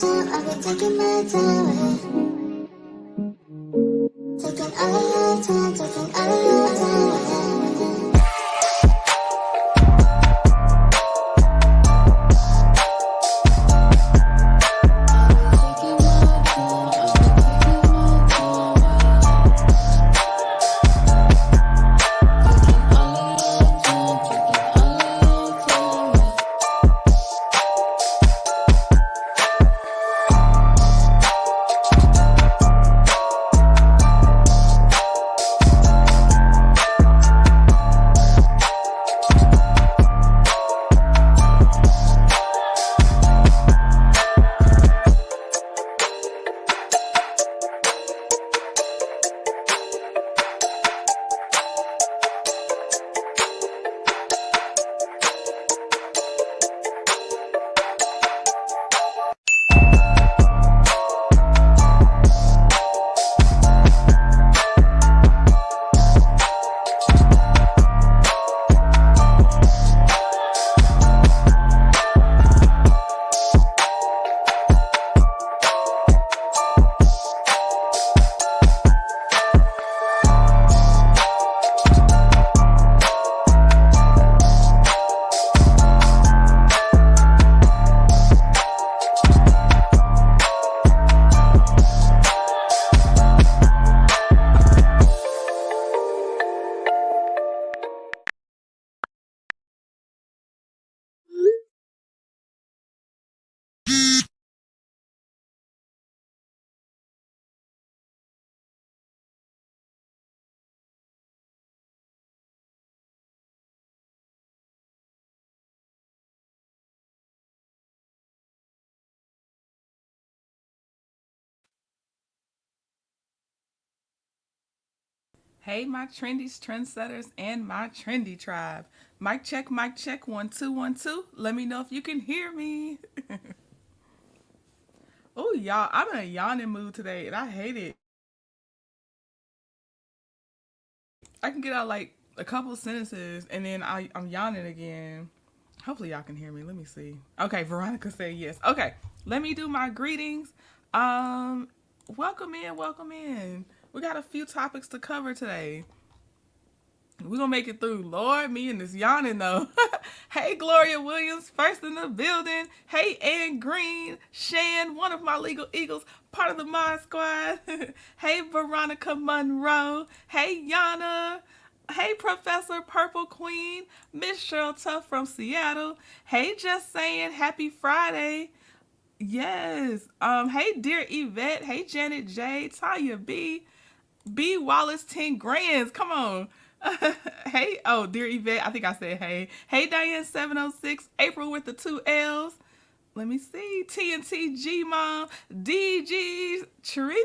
I've been taking my time, taking all of your time, taking all of your time. Hey, my trendies, trendsetters, and my trendy tribe. Mic check, mic check, 1 2 1 2. Let me know if you can hear me. Oh, y'all, I'm in a yawning mood today, and I hate it. I can get out like a couple sentences, and then I'm yawning again. Hopefully, y'all can hear me. Let me see. Okay, Veronica said yes. Okay, let me do my greetings. Um, welcome in, welcome in. We got a few topics to cover today. We're gonna make it through. Lord, me and this yawning though. Hey, Gloria Williams, first in the building. Hey, Ann Green, Shan, one of my legal eagles, part of the Mod Squad. Hey, Veronica Monroe. Hey, Yana. Hey, Professor Purple Queen, Miss Cheryl Tuff from Seattle. Hey, just saying, happy Friday. Yes. Hey, dear Yvette. Hey, Janet J. Tanya B. Wallace 10 grands. Come on. Hey, oh, dear Yvette, I think I said hey. Hey, Diane 706, April with the 2 L's. Let me see. TNT G Mom, DG trending.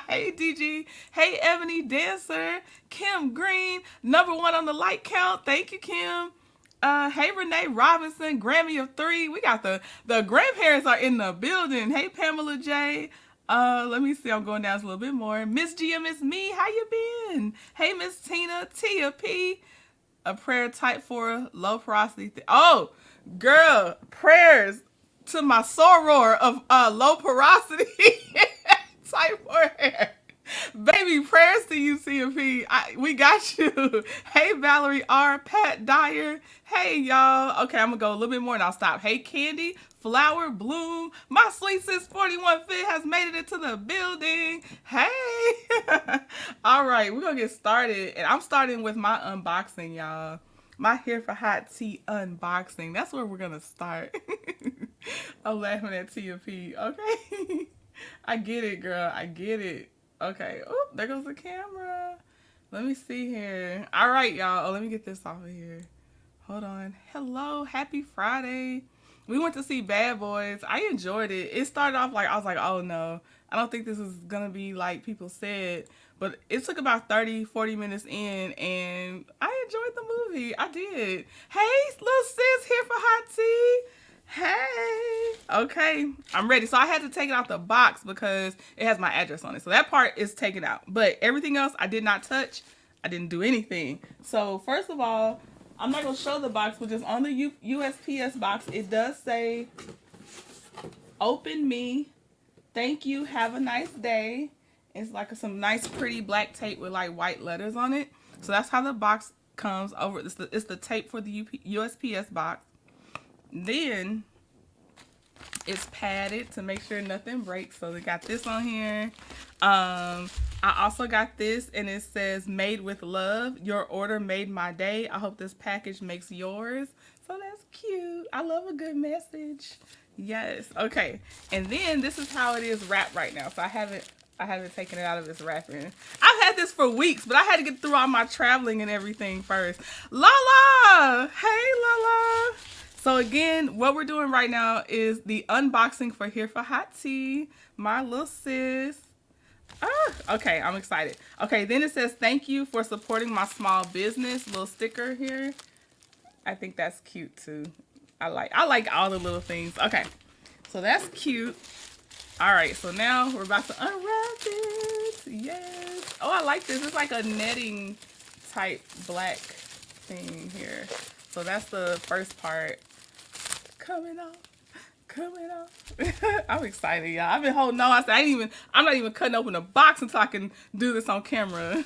Hey, DG. Hey, Ebony Dancer, Kim Green, #1 on the like count. Thank you, Kim. Hey, Renee Robinson, Grammy of 3. We got the grandparents are in the building. Hey, Pamela J. Let me see. I'm going down a little bit more. Miss Gia, Miss Me, how you been? Hey, Miss Tina, Tia P. A prayer type for low porosity. Oh, girl, prayers to my soror of low porosity type 4 hair. Baby, prayers to you, CFP. We got you. Hey, Valerie R. Pat Dyer. Hey, y'all. Okay, I'm going to go a little bit more and I'll stop. Hey, Candy, Flower, Bloom. My sweet sis 41 Fit has made it into the building. Hey. All right, we're going to get started. And I'm starting with my unboxing, y'all. My Here for Hot Tea unboxing. That's where we're going to start. I'm laughing at TFP. Okay. I get it, girl. I get it. Okay. Oh, there goes the camera. Let me see here. All right, y'all. Oh, let me get this off of here. Hold on. Hello. Happy Friday. We went to see Bad Boys. I enjoyed it. It started off like, I was like, oh no. I don't think this is going to be like people said. But it took about 30, 40 minutes in, and I enjoyed the movie. I did. Hey, little sis, here for hot tea. Hey. Okay, I'm ready. So I had to take it out the box because it has my address on it. So that part is taken out. But everything else I did not touch. I didn't do anything. So first of all, I'm not going to show the box, which is on the USPS box. It does say open me. Thank you. Have a nice day. It's like some nice pretty black tape with like white letters on it. So that's how the box comes over. It's the tape for the USPS box. Then it's padded to make sure nothing breaks. So they got this on here. I also got this, and it says made with love. Your order made my day. I hope this package makes yours. So that's cute. I love a good message. Yes. Okay. And then this is how it is wrapped right now. So I haven't taken it out of its wrapping. I've had this for weeks, but I had to get through all my traveling and everything first. Lala! Hey, Lala! So again, what we're doing right now is the unboxing for H4HT, my little sis. Okay, I'm excited. Okay, then it says, thank you for supporting my small business. Little sticker here. I think that's cute too. I like all the little things. Okay, so that's cute. All right, so now we're about to unwrap it. Yes. Oh, I like this. It's like a netting type black thing here. So that's the first part. Coming off. I'm excited, y'all. I've been holding on. I'm not even cutting open the box until I can do this on camera.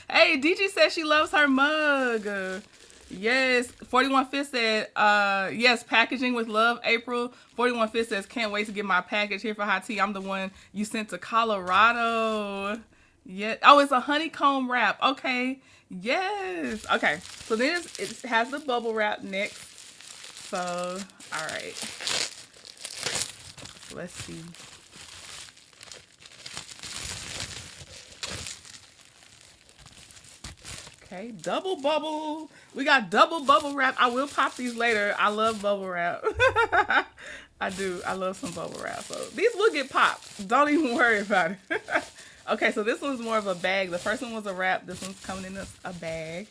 Hey, DG says she loves her mug. Yes. 41 said, yes, packaging with love, April. 41 says, can't wait to get my package H4HT. I'm the one you sent to Colorado. Yeah. Oh, it's a honeycomb wrap. Okay. Yes. Okay. So then it has the bubble wrap next. So, all right. Let's see. Okay, double bubble. We got double bubble wrap. I will pop these later. I love bubble wrap. I do. I love some bubble wrap. So these will get popped. Don't even worry about it. Okay, so this one's more of a bag. The first one was a wrap. This one's coming in a bag.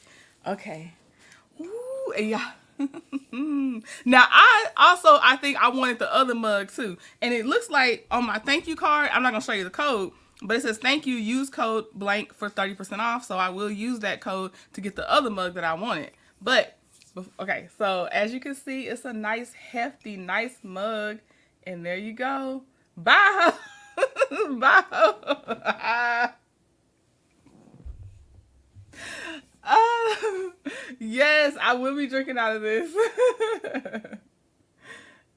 Okay. Ooh, yeah. Now I think I wanted the other mug too, and it looks like on my thank you card, I'm not gonna show you the code, but it says thank you, use code blank for 30% off. So I will use that code to get the other mug that I wanted. But okay, so as you can see, it's a nice hefty nice mug, and there you go. Bye. Bye. Yes, I will be drinking out of this.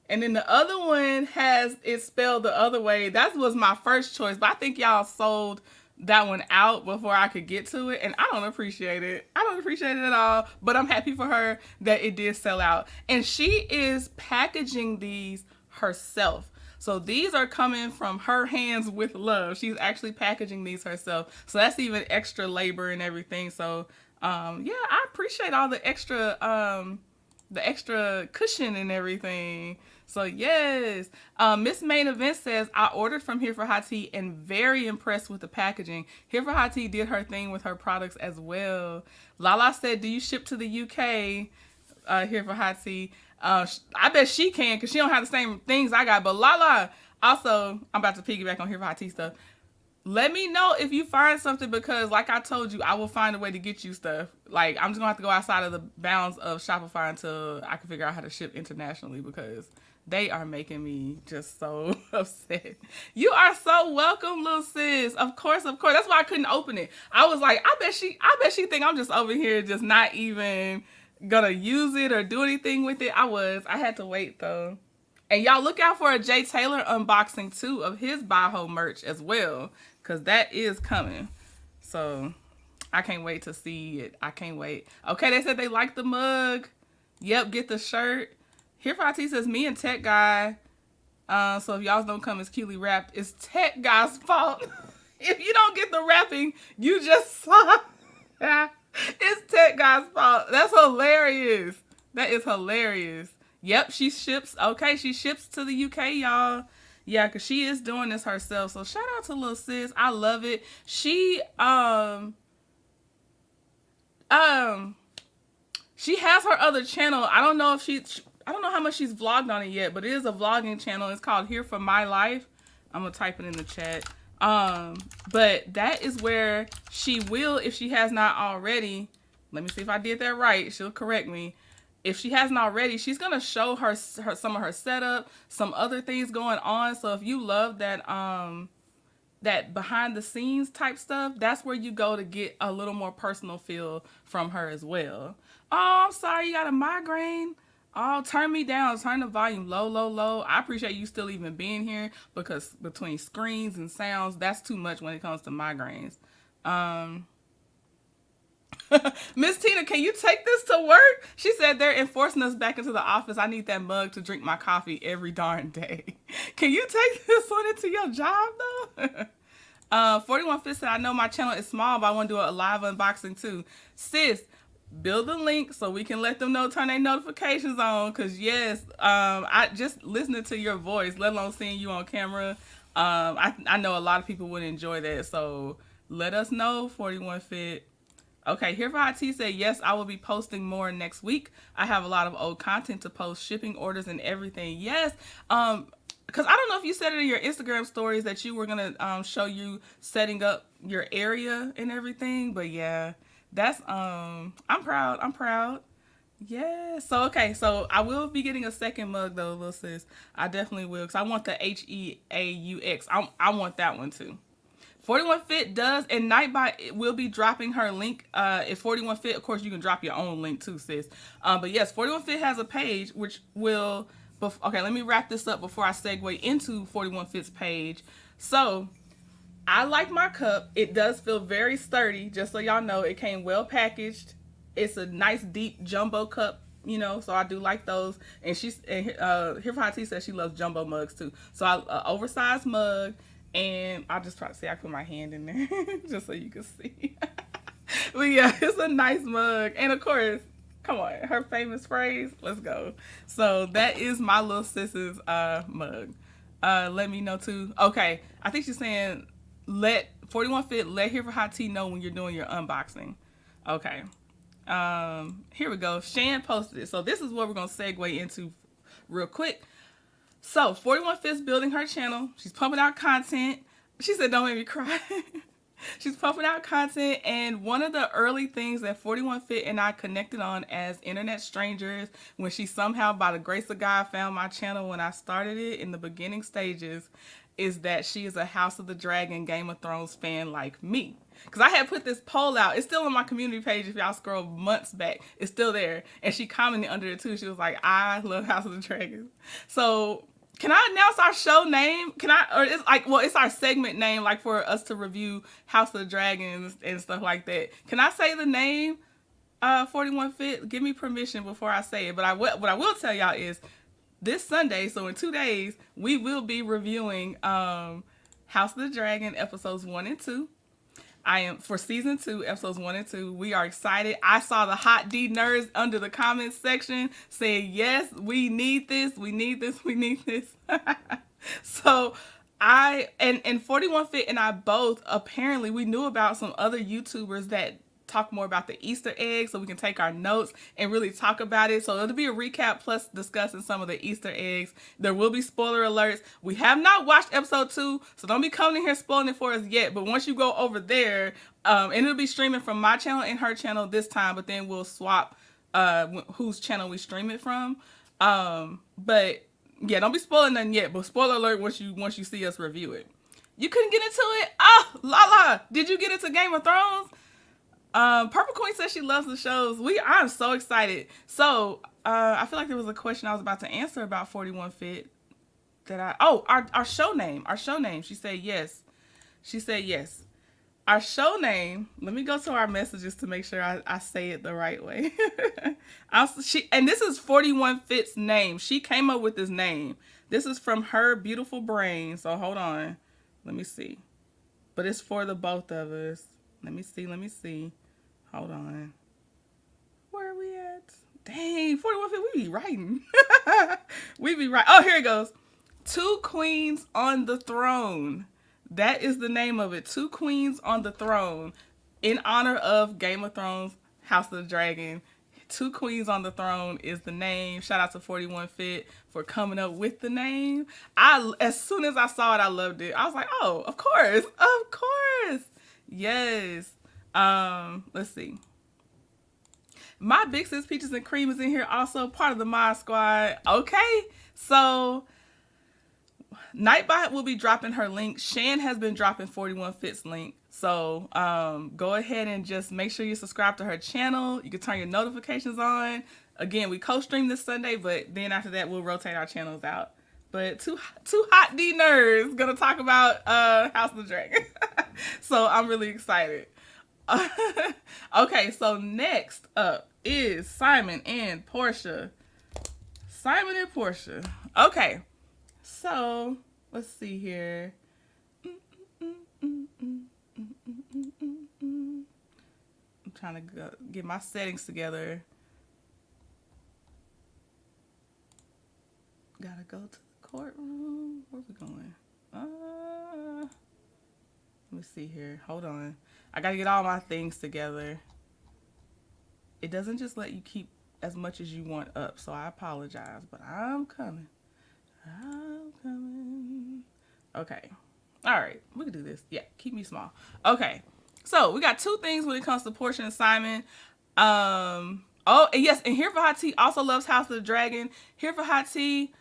And then the other one has it spelled the other way. That was my first choice, but I think y'all sold that one out before I could get to it, and I don't appreciate it. I don't appreciate it at all, but I'm happy for her that it did sell out. And she is packaging these herself. So these are coming from her hands with love. She's actually packaging these herself. So that's even extra labor and everything. So yeah, I appreciate all the extra cushion and everything. So yes, Miss Main Event says, I ordered from H4HT and very impressed with the packaging. H4HT did her thing with her products as well. Lala said, do you ship to the UK? H4HT. I bet she can, because she don't have the same things I got. But Lala, also, I'm about to piggyback on H4HT stuff. Let me know if you find something, because like I told you, I will find a way to get you stuff. Like, I'm just gonna have to go outside of the bounds of Shopify until I can figure out how to ship internationally, because they are making me just so upset. You are so welcome, little sis. Of course. That's why I couldn't open it. I was like, I bet she think I'm just over here just not even gonna use it or do anything with it. I had to wait though. And y'all look out for a Jay Taylor unboxing too of his Baho merch as well, because that is coming. So I can't wait to see it. I can't wait. Okay, they said they like the mug. Yep, get the shirt. H4HT says, me and Tech Guy. So if y'all don't come as cutely wrapped, it's Tech Guy's fault. If you don't get the wrapping, you just saw. It's Tech Guy's fault. That's hilarious. That is hilarious. Yep, she ships. Okay, she ships to the UK, y'all. Yeah, because she is doing this herself. So shout out to little sis. I love it. She has her other channel. I don't know how much she's vlogged on it yet, but it is a vlogging channel. It's called Here for My Life. I'm gonna type it in the chat. But that is where she will, if she has not already, let me see if I did that right. She'll correct me. if she hasn't already, she's gonna show her some of her setup, some other things going on. So if you love that behind the scenes type stuff, that's where you go to get a little more personal feel from her as well. Oh, I'm sorry, you got a migraine. Oh, turn me down. Turn the volume low, low, low. I appreciate you still even being here, because between screens and sounds, that's too much when it comes to migraines. Miss Tina, can you take this to work? She said they're enforcing us back into the office. I need that mug to drink my coffee every darn day. Can you take this one into your job though? 41 Fit said, I know my channel is small, but I want to do a live unboxing too. Sis, build a link so we can let them know, turn their notifications on. Cause yes, I just listening to your voice, let alone seeing you on camera. I know a lot of people would enjoy that. So let us know, 41 Fit. Okay, H4HT said, yes, I will be posting more next week. I have a lot of old content to post, shipping orders and everything. Yes, because I don't know if you said it in your Instagram stories that you were going to show you setting up your area and everything. But yeah, that's, I'm proud. Yeah. So, okay, so I will be getting a second mug though, little sis. I definitely will, because I want the HEAUX. I want that one too. 41 Fit does, and Nightbot will be dropping her link. If 41 Fit, of course, you can drop your own link too, sis. But yes, 41 Fit has a page which will. Okay, let me wrap this up before I segue into 41 Fit's page. So, I like my cup. It does feel very sturdy. Just so y'all know, it came well packaged. It's a nice deep jumbo cup. You know, so I do like those. And H4HT says she loves jumbo mugs too. So oversized mug. And I'll just try to say I put my hand in there just so you can see. But yeah, it's a nice mug. And of course, come on, her famous phrase, let's go. So that is my little sis's mug. Let me know too. Okay, I think she's saying let 41 Fit let H4HT know when you're doing your unboxing. Okay. Here we go. Shan posted it. So this is what we're gonna segue into real quick. So, 41 Fit's building her channel. She's pumping out content. She said, don't make me cry. She's pumping out content. And one of the early things that 41 Fit and I connected on as internet strangers, when she somehow, by the grace of God, found my channel when I started it in the beginning stages, is that she is a House of the Dragon Game of Thrones fan like me. Because I had put this poll out. It's still on my community page. If y'all scroll months back, it's still there. And she commented under it too. She was like, I love House of the Dragon. So, can I announce our show name? It's our segment name, like for us to review House of the Dragons and stuff like that. Can I say the name, 41 Fit? Give me permission before I say it. But what I will tell y'all is this Sunday, so in 2 days, we will be reviewing House of the Dragon episodes 1 and 2. I am for season 2, episodes 1 and 2. We are excited. I saw the hot D nerds under the comments section saying, yes, we need this. We need this. We need this. So and 41 Fit and I both, apparently we knew about some other YouTubers that talk more about the Easter eggs, so we can take our notes and really talk about it. So it'll be a recap plus discussing some of the Easter eggs. There will be spoiler alerts. We have not watched episode 2, so don't be coming in here spoiling it for us yet. But once you go over there, and it'll be streaming from my channel and her channel this time, but then we'll swap whose channel we stream it from. But yeah, don't be spoiling nothing yet, but spoiler alert once you see us review it. You couldn't get into it? Oh, Lala, did you get into Game of Thrones? Purple Queen says she loves the shows. I'm so excited. So, I feel like there was a question I was about to answer about 41 Fit our show name. Our show name. She said yes. Our show name, let me go to our messages to make sure I say it the right way. And this is 41 Fit's name. She came up with this name. This is from her beautiful brain. So hold on. Let me see. But it's for the both of us. Let me see. Hold on. Where are we at? Dang, 41 Fit, we be writing. We be right. Oh, here it goes. 2 Queens on the Throne. That is the name of it. 2 Queens on the Throne. In honor of Game of Thrones, House of the Dragon. 2 Queens on the Throne is the name. Shout out to 41 Fit for coming up with the name. As soon as I saw it, I loved it. I was like, oh, of course. Yes. Let's see. My Big Sis Peaches and Cream is in here also, part of the Mod Squad. Okay, so Nightbot will be dropping her link. Shan has been dropping 41 Fits link. So go ahead and just make sure you subscribe to her channel. You can turn your notifications on. Again, we co-stream this Sunday, but then after that, we'll rotate our channels out. But two hot D nerds gonna talk about House of the Dragon. So I'm really excited. Okay, so next up is Simon and Porsha. Simon and Porsha. Okay, so let's see here. I'm trying to get my settings together. Gotta go to the courtroom. Where we going? Let me see here. Hold on. I gotta get all my things together. It doesn't just let you keep as much as you want up, so I apologize, but I'm coming. I'm coming. Okay. All right. We can do this. Yeah, keep me small. Okay. So we got two things when it comes to Porsha and Simon. Oh, and yes, and Here for Hot Tea also loves House of the Dragon. Here for Hot Tea,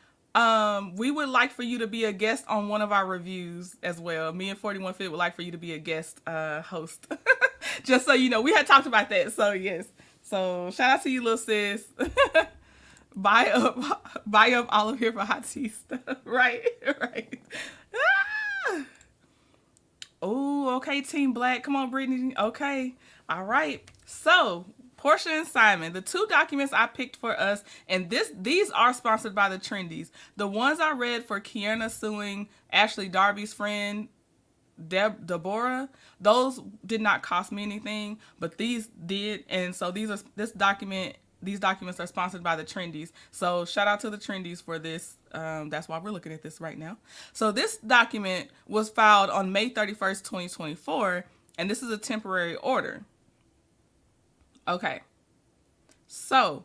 we would like for you to be a guest on one of our reviews as well. Me and 41 Fit would like for you to be a guest host. Just so you know, we had talked about that. So yes. So shout out to you, little sis. Buy up all of Here for Hot Tea stuff. Right. Ah! Oh, okay, Team Black. Come on, Brittany. Okay. All right. So Porsha and Simon, the two documents I picked for us, and these are sponsored by the Trendies. The ones I read for Kierna suing Ashley Darby's friend, Deborah, those did not cost me anything, but these did. And so these documents are sponsored by the Trendies. So shout out to the Trendies for this. That's why we're looking at this right now. So this document was filed on May 31st, 2024, and this is a temporary order. Okay. So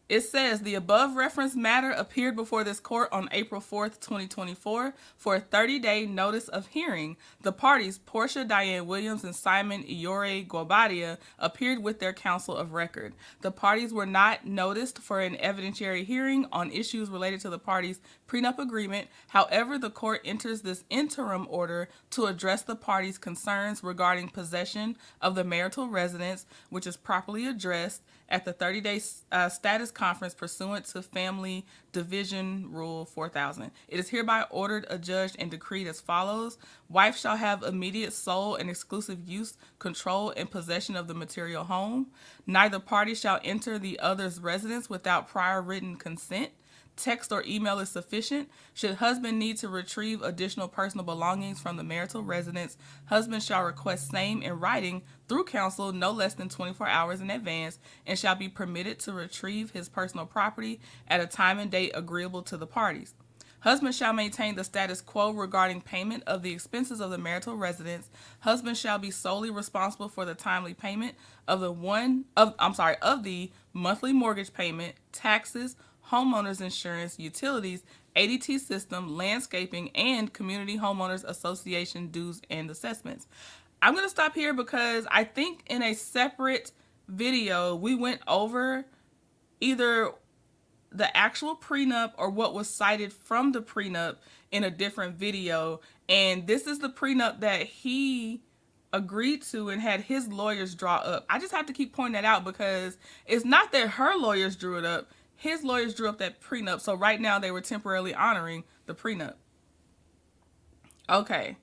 it says the above referenced matter appeared before this court on April 4th, 2024 for a 30-day notice of hearing. The parties, Porsha Diane Williams and Simon Iyore GUOBADIA, appeared with their counsel of record. The parties were not noticed for an evidentiary hearing on issues related to the parties' prenup agreement. However, the court enters this interim order to address the parties' concerns regarding possession of the marital residence, which is properly addressed at the 30-day status conference pursuant to Family Division Rule 4000. It is hereby ordered, adjudged, and decreed as follows. Wife shall have immediate sole and exclusive use, control, and possession of the material home. Neither party shall enter the other's residence without prior written consent. Text or email is sufficient. Should husband need to retrieve additional personal belongings from the marital residence, husband shall request same in writing through counsel no less than 24 hours in advance and shall be permitted to retrieve his personal property at a time and date agreeable to the parties. Husband shall maintain the status quo regarding payment of the expenses of the marital residence. Husband shall be solely responsible for the timely payment of the monthly mortgage payment, taxes, homeowners insurance, utilities, ADT system, landscaping, and community homeowners association dues and assessments. I'm going to stop here because I think in a separate video we went over either the actual prenup or what was cited from the prenup in a different video. And this is the prenup that he agreed to and had his lawyers draw up. I just have to keep pointing that out because it's not that her lawyers drew it up. His lawyers drew up that prenup. So right now they were temporarily honoring the prenup. Okay.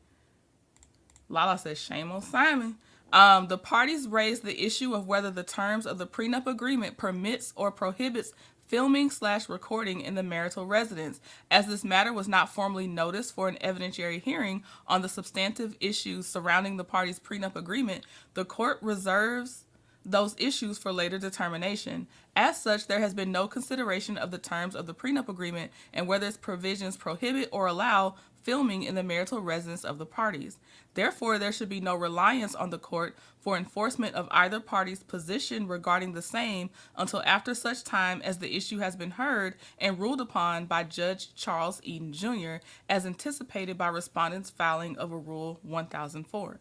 Lala says, shame on Simon. The parties raised the issue of whether the terms of the prenup agreement permits or prohibits filming/recording in the marital residence. As this matter was not formally noticed for an evidentiary hearing on the substantive issues surrounding the parties' prenup agreement, the court reserves those issues for later determination. As such, there has been no consideration of the terms of the prenup agreement and whether its provisions prohibit or allow filming in the marital residence of the parties. Therefore, there should be no reliance on the court for enforcement of either party's position regarding the same until after such time as the issue has been heard and ruled upon by Judge Charles Eden Jr. as anticipated by respondents' filing of a Rule 1000-4.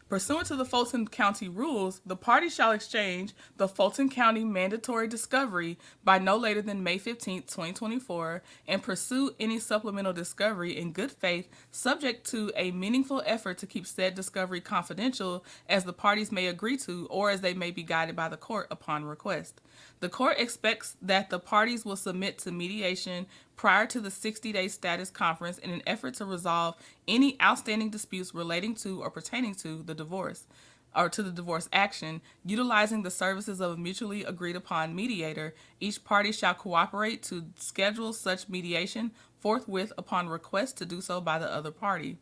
Pursuant to the Fulton County rules, the party shall exchange the Fulton County mandatory discovery by no later than May 15, 2024, and pursue any supplemental discovery in good faith, subject to a meaningful effort to keep said discovery confidential as the parties may agree to or as they may be guided by the court upon request. The court expects that the parties will submit to mediation prior to the 60-day status conference in an effort to resolve any outstanding disputes relating to or pertaining to the divorce or to the divorce action. Utilizing the services of a mutually agreed upon mediator, each party shall cooperate to schedule such mediation forthwith upon request to do so by the other party.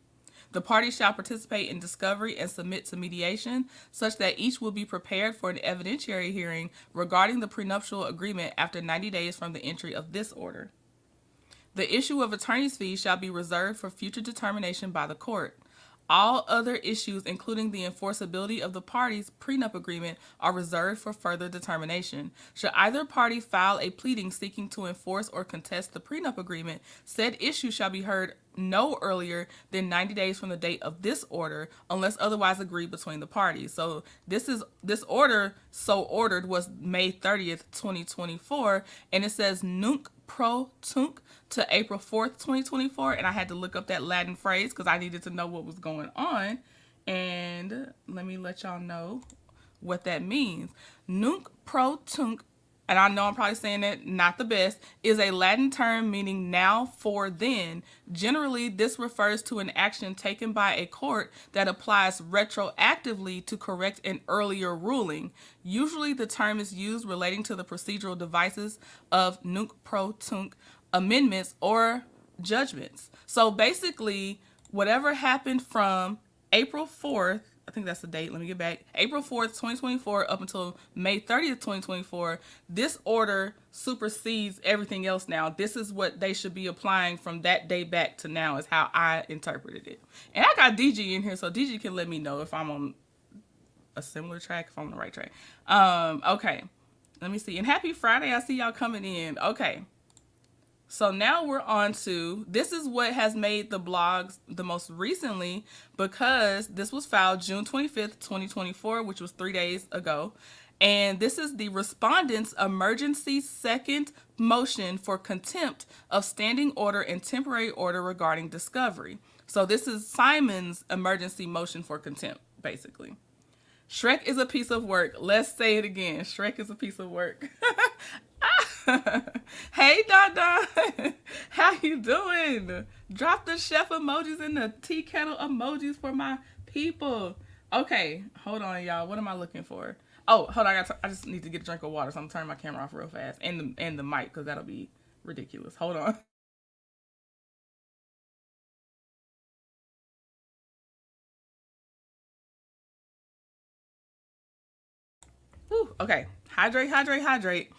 The parties shall participate in discovery and submit to mediation, such that each will be prepared for an evidentiary hearing regarding the prenuptial agreement after 90 days from the entry of this order. The issue of attorney's fees shall be reserved for future determination by the court. All other issues, including the enforceability of the parties' prenup agreement, are reserved for further determination. Should either party file a pleading seeking to enforce or contest the prenup agreement, said issue shall be heard no earlier than 90 days from the date of this order, unless otherwise agreed between the parties. So this order so ordered was May 30th, 2024, and it says nunc pro tunc to April 4th, 2024, and I had to look up that Latin phrase because I needed to know what was going on. And let me let y'all know what that means. Nunc pro tunc, and I know I'm probably saying that not the best, is a Latin term meaning now, for, then. Generally, this refers to an action taken by a court that applies retroactively to correct an earlier ruling. Usually, the term is used relating to the procedural devices of nunc pro tunc amendments or judgments. So basically, whatever happened from April 4th, I think that's the date, let me get back, April 4th, 2024 up until May 30th, 2024, this order supersedes everything else now. This is what they should be applying from that day back to now is how I interpreted it. And I got DG in here, so DG can let me know if I'm on a similar track, if I'm on the right track. Okay, let me see. And happy Friday, I see y'all coming in. Okay. So now we're on to, this is what has made the blogs the most recently because this was filed June 25th, 2024, which was 3 days ago. And this is the respondent's emergency second motion for contempt of standing order and temporary order regarding discovery. So this is Simon's emergency motion for contempt, basically. Shrek is a piece of work. Let's say it again. Shrek is a piece of work. Hey, Dada. How you doing? Drop the chef emojis and the tea kettle emojis for my people. Okay, hold on, y'all. What am I looking for? Oh, hold on. I just need to get a drink of water, so I'm turning my camera off real fast. And the mic, because that'll be ridiculous. Hold on. Whew, okay, hydrate, hydrate, hydrate.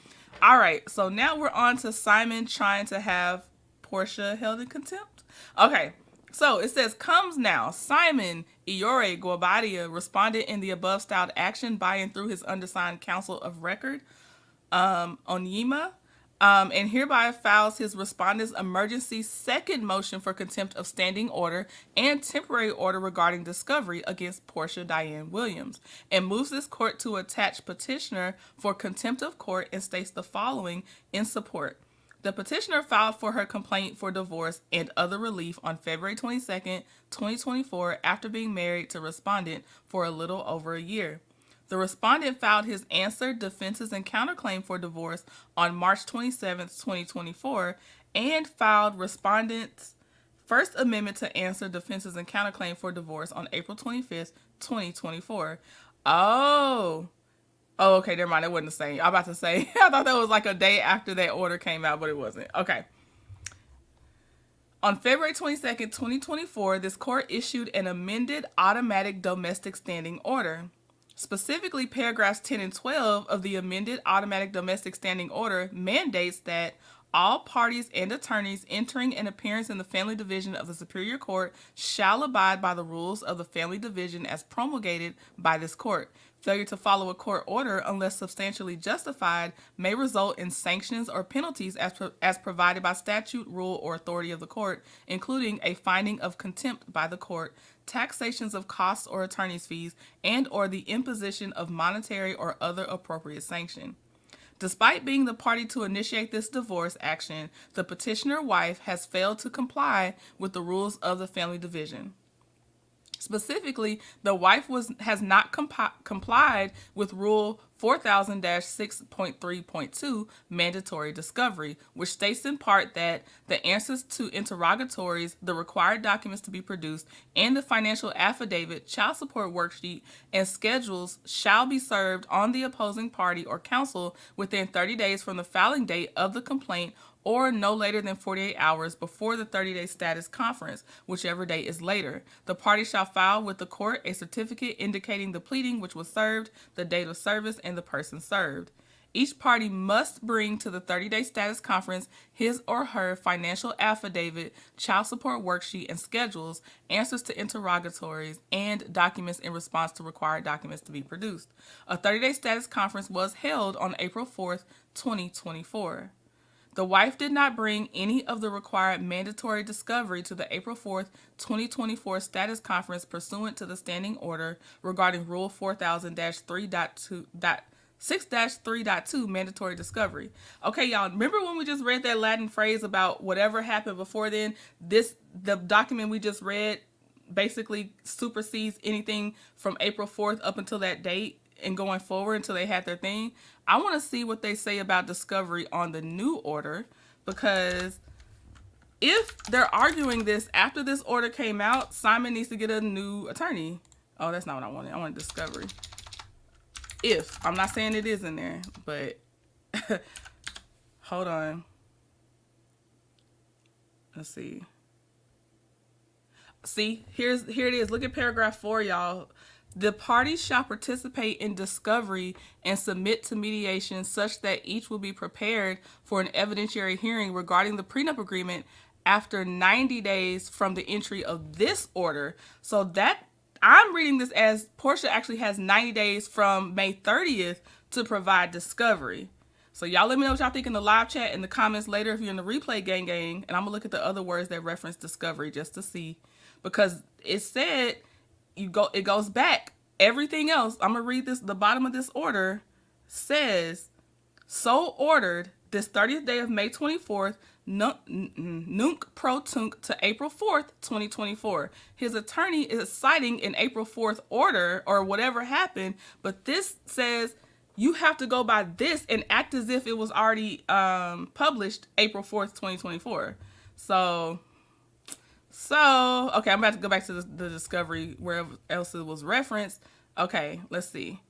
All right, so now we're on to Simon trying to have Porsha held in contempt. Okay, so it says, comes now, Simon Iore GUOBADIA responded in the above styled action by and through his undersigned counsel of record, Onyema, and hereby files his respondent's emergency second motion for contempt of standing order and temporary order regarding discovery against Porsha Diane Williams, and moves this court to attach petitioner for contempt of court and states the following in support. The petitioner filed for her complaint for divorce and other relief on February 22nd, 2024, after being married to respondent for a little over a year. The respondent filed his answer, defenses, and counterclaim for divorce on March 27, 2024, and filed respondent's First Amendment to answer, defenses, and counterclaim for divorce on April 25th, 2024. Oh, okay, never mind. It wasn't the same. I'm about to say, I thought that was like a day after that order came out, but it wasn't. Okay. On February 22nd, 2024, this court issued an amended automatic domestic standing order. Specifically, paragraphs 10 and 12 of the amended automatic domestic standing order mandates that all parties and attorneys entering an appearance in the Family Division of the Superior Court shall abide by the rules of the Family Division as promulgated by this court. Failure to follow a court order, unless substantially justified, may result in sanctions or penalties as provided by statute, rule, or authority of the court, including a finding of contempt by the court, taxations of costs or attorney's fees, and or the imposition of monetary or other appropriate sanction. Despite being the party to initiate this divorce action, the petitioner wife has failed to comply with the rules of the family division. Specifically, the wife has not complied with Rule 4000-6.3.2 mandatory discovery, which states in part that the answers to interrogatories, the required documents to be produced, and the financial affidavit, child support worksheet, and schedules shall be served on the opposing party or counsel within 30 days from the filing date of the complaint or no later than 48 hours before the 30-day status conference, whichever date is later. The party shall file with the court a certificate indicating the pleading which was served, the date of service, and the person served. Each party must bring to the 30-day status conference his or her financial affidavit, child support worksheet, and schedules, answers to interrogatories, and documents in response to required documents to be produced. A 30-day status conference was held on April 4th, 2024. The wife did not bring any of the required mandatory discovery to the April 4th, 2024 status conference pursuant to the standing order regarding Rule 4000-6-3.2 mandatory discovery. Okay, y'all, remember when we just read that Latin phrase about whatever happened before then? The document we just read basically supersedes anything from April 4th up until that date and going forward until they had their thing. I want to see what they say about discovery on the new order, because if they're arguing this after this order came out, Simon needs to get a new attorney. Oh, that's not what I wanted. I wanted discovery. If. I'm not saying it is in there, but hold on. Let's see. See, here it is. Look at paragraph 4, y'all. The parties shall participate in discovery and submit to mediation such that each will be prepared for an evidentiary hearing regarding the prenup agreement after 90 days from the entry of this order. So that I'm reading this as Porsha actually has 90 days from May 30th to provide discovery. So y'all let me know what y'all think in the live chat in the comments later if you're in the replay gang, and I'm gonna look at the other words that reference discovery just to see, because it said it goes back. Everything else, I'm gonna read this. The bottom of this order says, so ordered this 30th day of May 24th, nunc pro tunc to April 4th, 2024. His attorney is citing an April 4th order or whatever happened, but this says you have to go by this and act as if it was already published April 4th, 2024. So okay, I'm about to go back to the discovery where else it was referenced. Okay, let's see.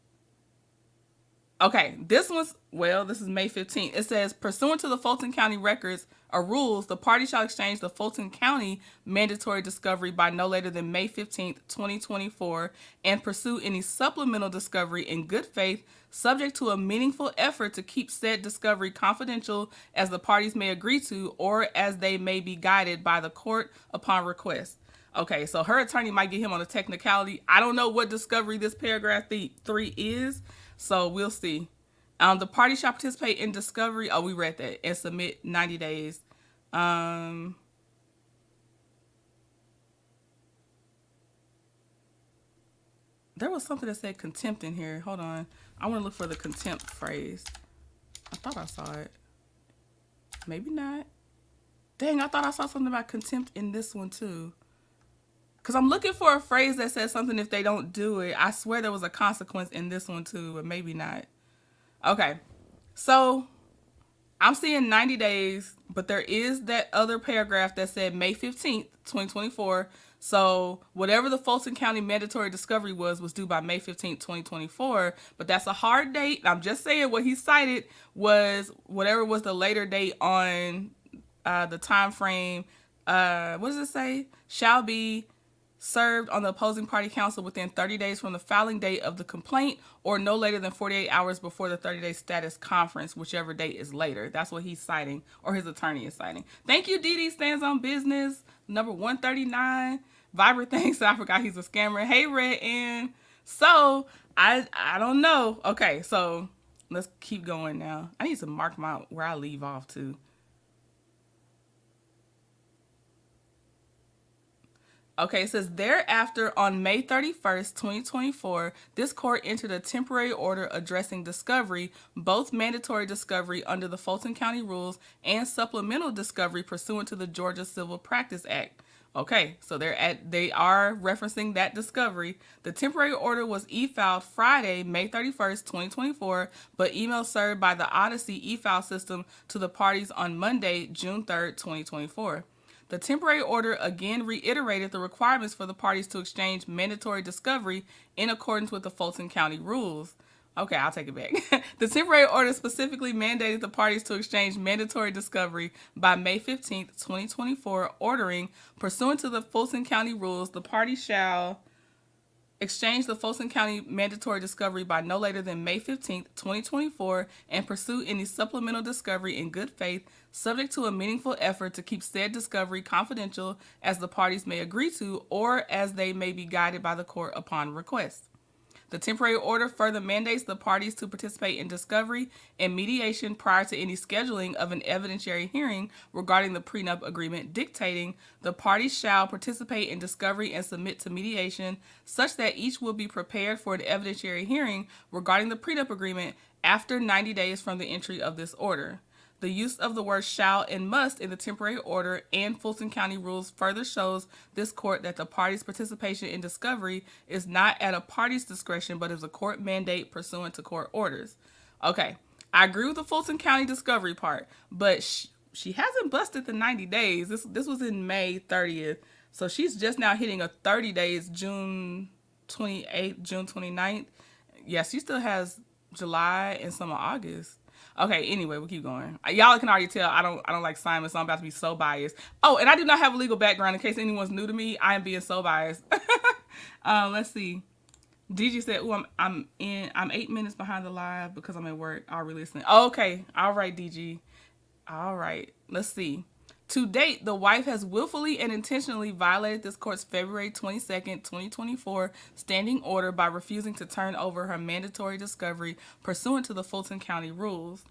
Okay, this is May 15th. It says, pursuant to the Fulton County records or rules, the party shall exchange the Fulton County mandatory discovery by no later than May 15th, 2024, and pursue any supplemental discovery in good faith, subject to a meaningful effort to keep said discovery confidential as the parties may agree to or as they may be guided by the court upon request. Okay, so her attorney might get him on a technicality. I don't know what discovery this paragraph 3 is, so we'll see. The party shall participate in discovery. Oh, we read that. And submit 90 days. There was something that said contempt in here. Hold on. I want to look for the contempt phrase. I thought I saw it. Maybe not. Dang, I thought I saw something about contempt in this one too. Because I'm looking for a phrase that says something if they don't do it. I swear there was a consequence in this one too, but maybe not. Okay, so I'm seeing 90 days, but there is that other paragraph that said May 15th, 2024. So whatever the Fulton County mandatory discovery was due by May 15th, 2024. But that's a hard date. I'm just saying what he cited was whatever was the later date on the time frame. What does it say? Shall be served on the opposing party counsel within 30 days from the filing date of the complaint or no later than 48 hours before the 30-day status conference, whichever date is later. That's what he's citing, or his attorney is citing. Thank you, Didi stands on business. Number 139. Vibrant thanks. I forgot he's a scammer. Hey, Red N. So, I don't know. Okay, so let's keep going now. I need to mark where I leave off, too. Okay, it says, thereafter, on May 31st, 2024, this court entered a temporary order addressing discovery, both mandatory discovery under the Fulton County rules and supplemental discovery pursuant to the Georgia Civil Practice Act. Okay, so they are referencing that discovery. The temporary order was e-filed Friday, May 31st, 2024, but email served by the Odyssey e-file system to the parties on Monday, June 3rd, 2024. The temporary order again reiterated the requirements for the parties to exchange mandatory discovery in accordance with the Fulton County rules. Okay, I'll take it back. The temporary order specifically mandated the parties to exchange mandatory discovery by May 15th, 2024, ordering, pursuant to the Fulton County rules, the parties shall exchange the Fulton County mandatory discovery by no later than May 15th, 2024, and pursue any supplemental discovery in good faith, subject to a meaningful effort to keep said discovery confidential as the parties may agree to or as they may be guided by the court upon request. The temporary order further mandates the parties to participate in discovery and mediation prior to any scheduling of an evidentiary hearing regarding the prenup agreement, dictating the parties shall participate in discovery and submit to mediation such that each will be prepared for an evidentiary hearing regarding the prenup agreement after 90 days from the entry of this order. The use of the words shall and must in the temporary order and Fulton County rules further shows this court that the parties' participation in discovery is not at a party's discretion, but is a court mandate pursuant to court orders. Okay, I agree with the Fulton County discovery part, but she hasn't busted the 90 days. This was in May 30th, so she's just now hitting a 30 days, June 28th, June 29th. Yeah, she still has July and some of August. Okay, anyway, we'll keep going. Y'all can already tell I don't like Simon, so I'm about to be so biased. Oh, and I do not have a legal background. In case anyone's new to me, I am being so biased. Let's see. DG said, "Ooh, I'm 8 minutes behind the live because I'm at work. I'll re-listen." Okay, all right, DG. All right, let's see. To date, the wife has willfully and intentionally violated this court's February 22nd, 2024 standing order by refusing to turn over her mandatory discovery pursuant to the Fulton County rules.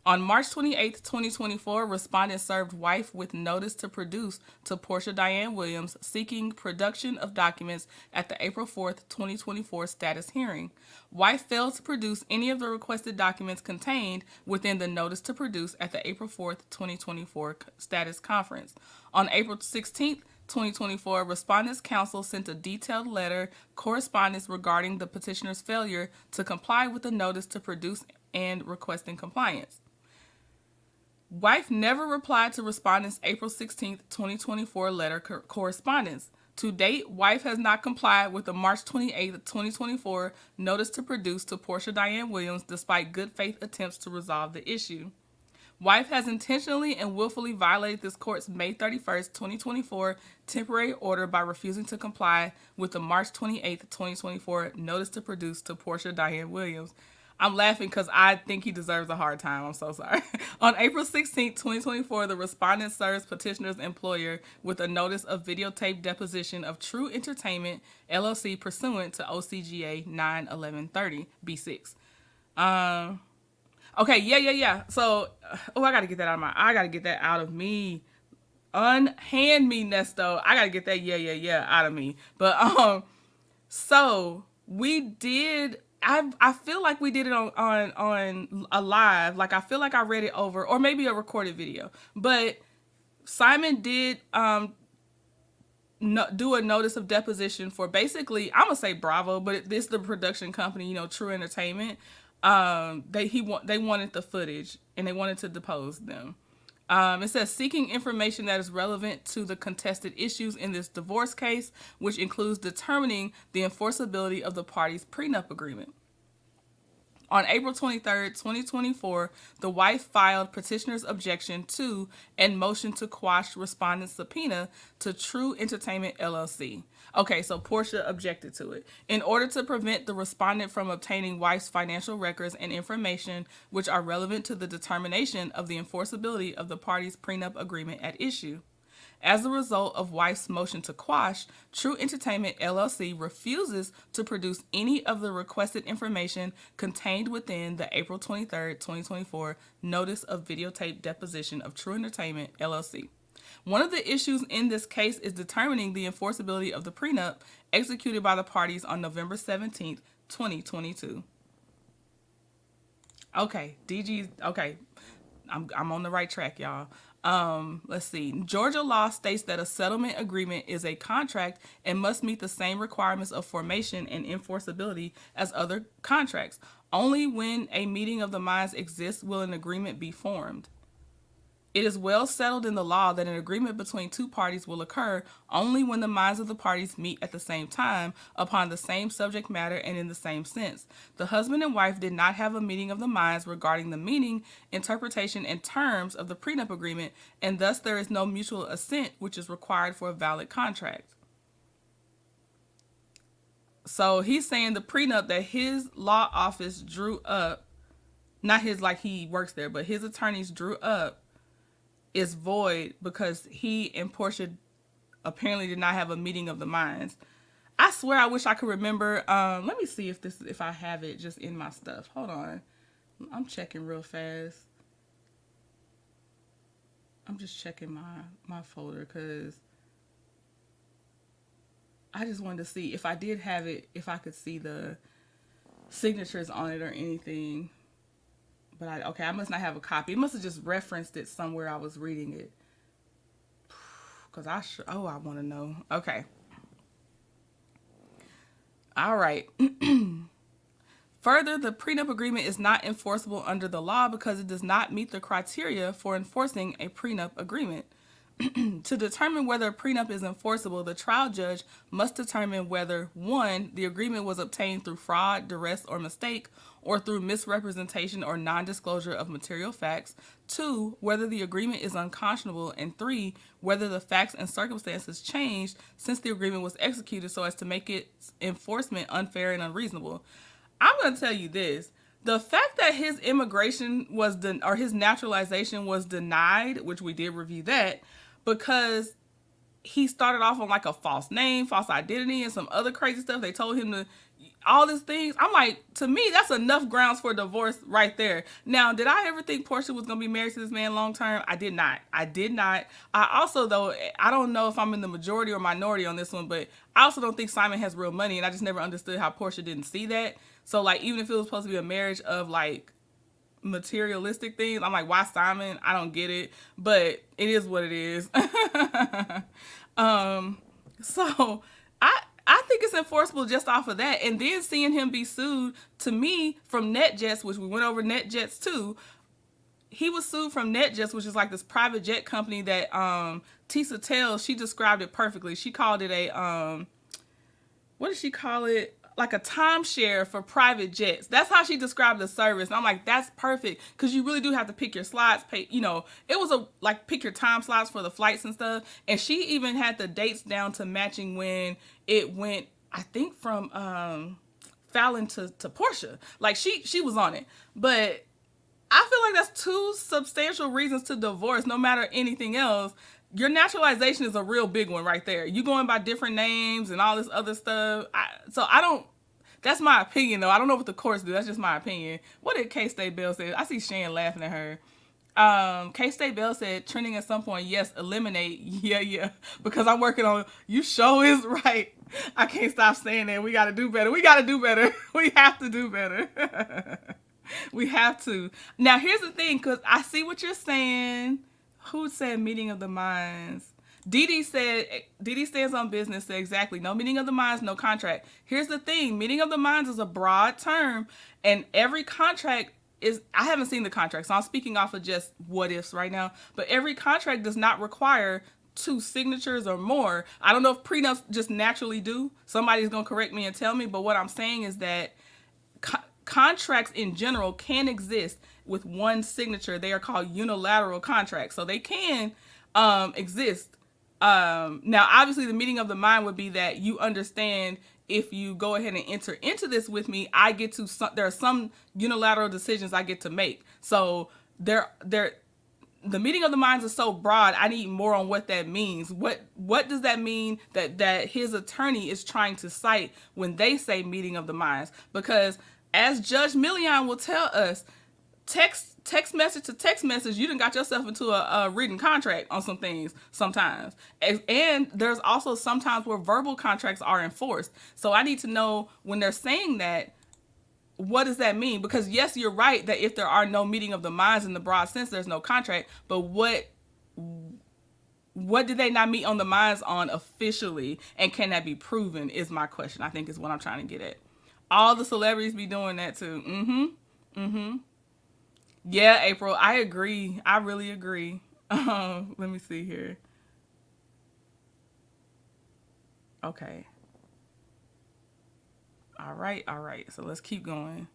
On March 28, 2024, respondent served wife with notice to produce to Porsha Diane Williams seeking production of documents at the April 4, 2024 status hearing. Wife failed to produce any of the requested documents contained within the notice to produce at the April 4, 2024 status conference. On April 16, 2024, Respondent's Counsel sent a detailed letter correspondence regarding the petitioner's failure to comply with the notice to produce and requesting compliance. Wife never replied to respondent's April 16, 2024 letter correspondence. To date, wife has not complied with the March 28, 2024 notice to produce to Porsha Diane Williams despite good faith attempts to resolve the issue. Wife has intentionally and willfully violated this court's May 31, 2024 temporary order by refusing to comply with the March 28, 2024 notice to produce to Porsha Diane Williams. I'm laughing because I think he deserves a hard time. I'm so sorry. On April 16, 2024, the respondent serves petitioner's employer with a notice of videotape deposition of True Entertainment, LLC, pursuant to OCGA 9-1130 B6. Okay, yeah. So, I gotta get that out of me. Unhand me, Nesto. I gotta get that out of me. But so we did. I feel like we did it on a live. Like I feel like I read it over, or maybe a recorded video. But Simon did do a notice of deposition for basically, I'm gonna say Bravo, but this is the production company, True Entertainment. They wanted the footage and they wanted to depose them. It says seeking information that is relevant to the contested issues in this divorce case, which includes determining the enforceability of the parties' prenup agreement. On April 23rd, 2024, the wife filed petitioner's objection to and motion to quash respondent's subpoena to True Entertainment LLC. Okay, so Porsha objected to it. In order to prevent the respondent from obtaining wife's financial records and information which are relevant to the determination of the enforceability of the parties' prenup agreement at issue. As a result of wife's motion to quash, True Entertainment LLC refuses to produce any of the requested information contained within the April 23rd, 2024 Notice of Videotape Deposition of True Entertainment LLC. One of the issues in this case is determining the enforceability of the prenup executed by the parties on November 17th, 2022. Okay, DG, okay, I'm on the right track, y'all. Let's see. Georgia law states that a settlement agreement is a contract and must meet the same requirements of formation and enforceability as other contracts. Only when a meeting of the minds exists will an agreement be formed. It is well settled in the law that an agreement between two parties will occur only when the minds of the parties meet at the same time upon the same subject matter and in the same sense. The husband and wife did not have a meeting of the minds regarding the meaning, interpretation, and terms of the prenup agreement, and thus there is no mutual assent which is required for a valid contract. So he's saying the prenup that his law office drew up, not his like he works there, but his attorneys drew up, is void because he and Porsha apparently did not have a meeting of the minds. I swear I wish I could remember. Let me see if I have it just in my stuff. Hold on. I'm checking real fast. I'm just checking my folder because I just wanted to see if I did have it, if I could see the signatures on it or anything. But I must not have a copy. It must have just referenced it somewhere I was reading it. Because I want to know. Okay. All right. Further, the prenup agreement is not enforceable under the law because it does not meet the criteria for enforcing a prenup agreement. To determine whether a prenup is enforceable, the trial judge must determine whether 1. The agreement was obtained through fraud, duress, or mistake, or through misrepresentation or non-disclosure of material facts, 2. Whether the agreement is unconscionable, and 3. Whether the facts and circumstances changed since the agreement was executed so as to make its enforcement unfair and unreasonable. I'm going to tell you this. The fact that his immigration was or his naturalization was denied, which we did review that, because he started off on like a false name, false identity, and some other crazy stuff. They told him to all these things. I'm like, to me, that's enough grounds for divorce right there. Now, did I ever think Porsha was going to be married to this man long term? I did not. I also, though, I don't know if I'm in the majority or minority on this one, but I also don't think Simon has real money, and I just never understood how Porsha didn't see that. So, like, even if it was supposed to be a marriage of, like, materialistic things, I'm like, why Simon? I don't get it, but it is what it is. So I think it's enforceable just off of that. And then seeing him be sued, to me, from NetJets, which we went over NetJets too, he was sued from NetJets, which is like this private jet company that Tisa Tells, she described it perfectly. She called it a, what did she call it? Like a timeshare for private jets. That's how she described the service. And I'm like, that's perfect. Because you really do have to pick your slots. Pay, you know, it was pick your time slots for the flights and stuff. And she even had the dates down to matching when it went, I think from Fallon to Porsha. Like she was on it. But I feel like that's two substantial reasons to divorce, no matter anything else. Your naturalization is a real big one right there. You going by different names and all this other stuff. That's my opinion though. I don't know what the courts do. That's just my opinion. What did K-State Bell say? I see Shan laughing at her. K-State Bell said, trending at some point, yes, eliminate. Yeah. Because I'm working on, you sure is right. I can't stop saying that. We got to do better. We have to do better. We have to. Now, here's the thing, because I see what you're saying. Who said meeting of the minds? Dee stands on business, said exactly. No meeting of the minds, no contract. Here's the thing. Meeting of the minds is a broad term, and every contract is, I haven't seen the contract, so I'm speaking off of just what ifs right now, but every contract does not require 2 signatures or more. I don't know if prenups just naturally do. Somebody's going to correct me and tell me, but what I'm saying is that contracts in general can exist with one signature. They are called unilateral contracts. So they can exist. Now, obviously, the meeting of the mind would be that you understand if you go ahead and enter into this with me, I get to, there are some unilateral decisions I get to make. So the meeting of the minds is so broad. I need more on what that means. What does that mean that his attorney is trying to cite when they say meeting of the minds? Because as Judge Millian will tell us, text message to text message, you done got yourself into a written contract on some things sometimes. And there's also sometimes where verbal contracts are enforced. So I need to know when they're saying that, what does that mean? Because yes, you're right that if there are no meeting of the minds in the broad sense, there's no contract. But what did they not meet on the minds on officially? And can that be proven is my question. I think is what I'm trying to get at. All the celebrities be doing that too. Yeah, April, I agree. I really agree. Let me see here. Okay. All right. So let's keep going.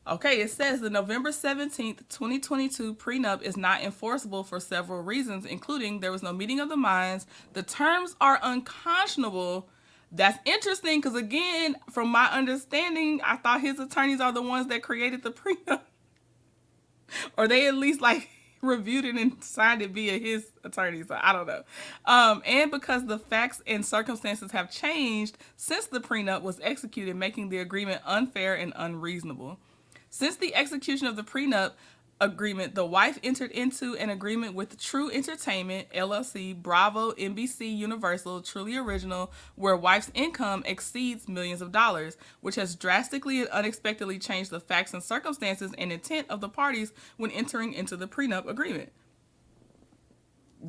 Okay, it says the November 17th, 2022 prenup is not enforceable for several reasons, including there was no meeting of the minds. The terms are unconscionable. That's interesting because, again, from my understanding, I thought his attorneys are the ones that created the prenup. Or they at least reviewed it and signed it via his attorney. So I don't know. And because the facts and circumstances have changed since the prenup was executed, making the agreement unfair and unreasonable. Since the execution of the prenup agreement, the wife entered into an agreement with True Entertainment, LLC, Bravo, NBC, Universal, Truly Original, where wife's income exceeds millions of dollars, which has drastically and unexpectedly changed the facts and circumstances and intent of the parties when entering into the prenup agreement.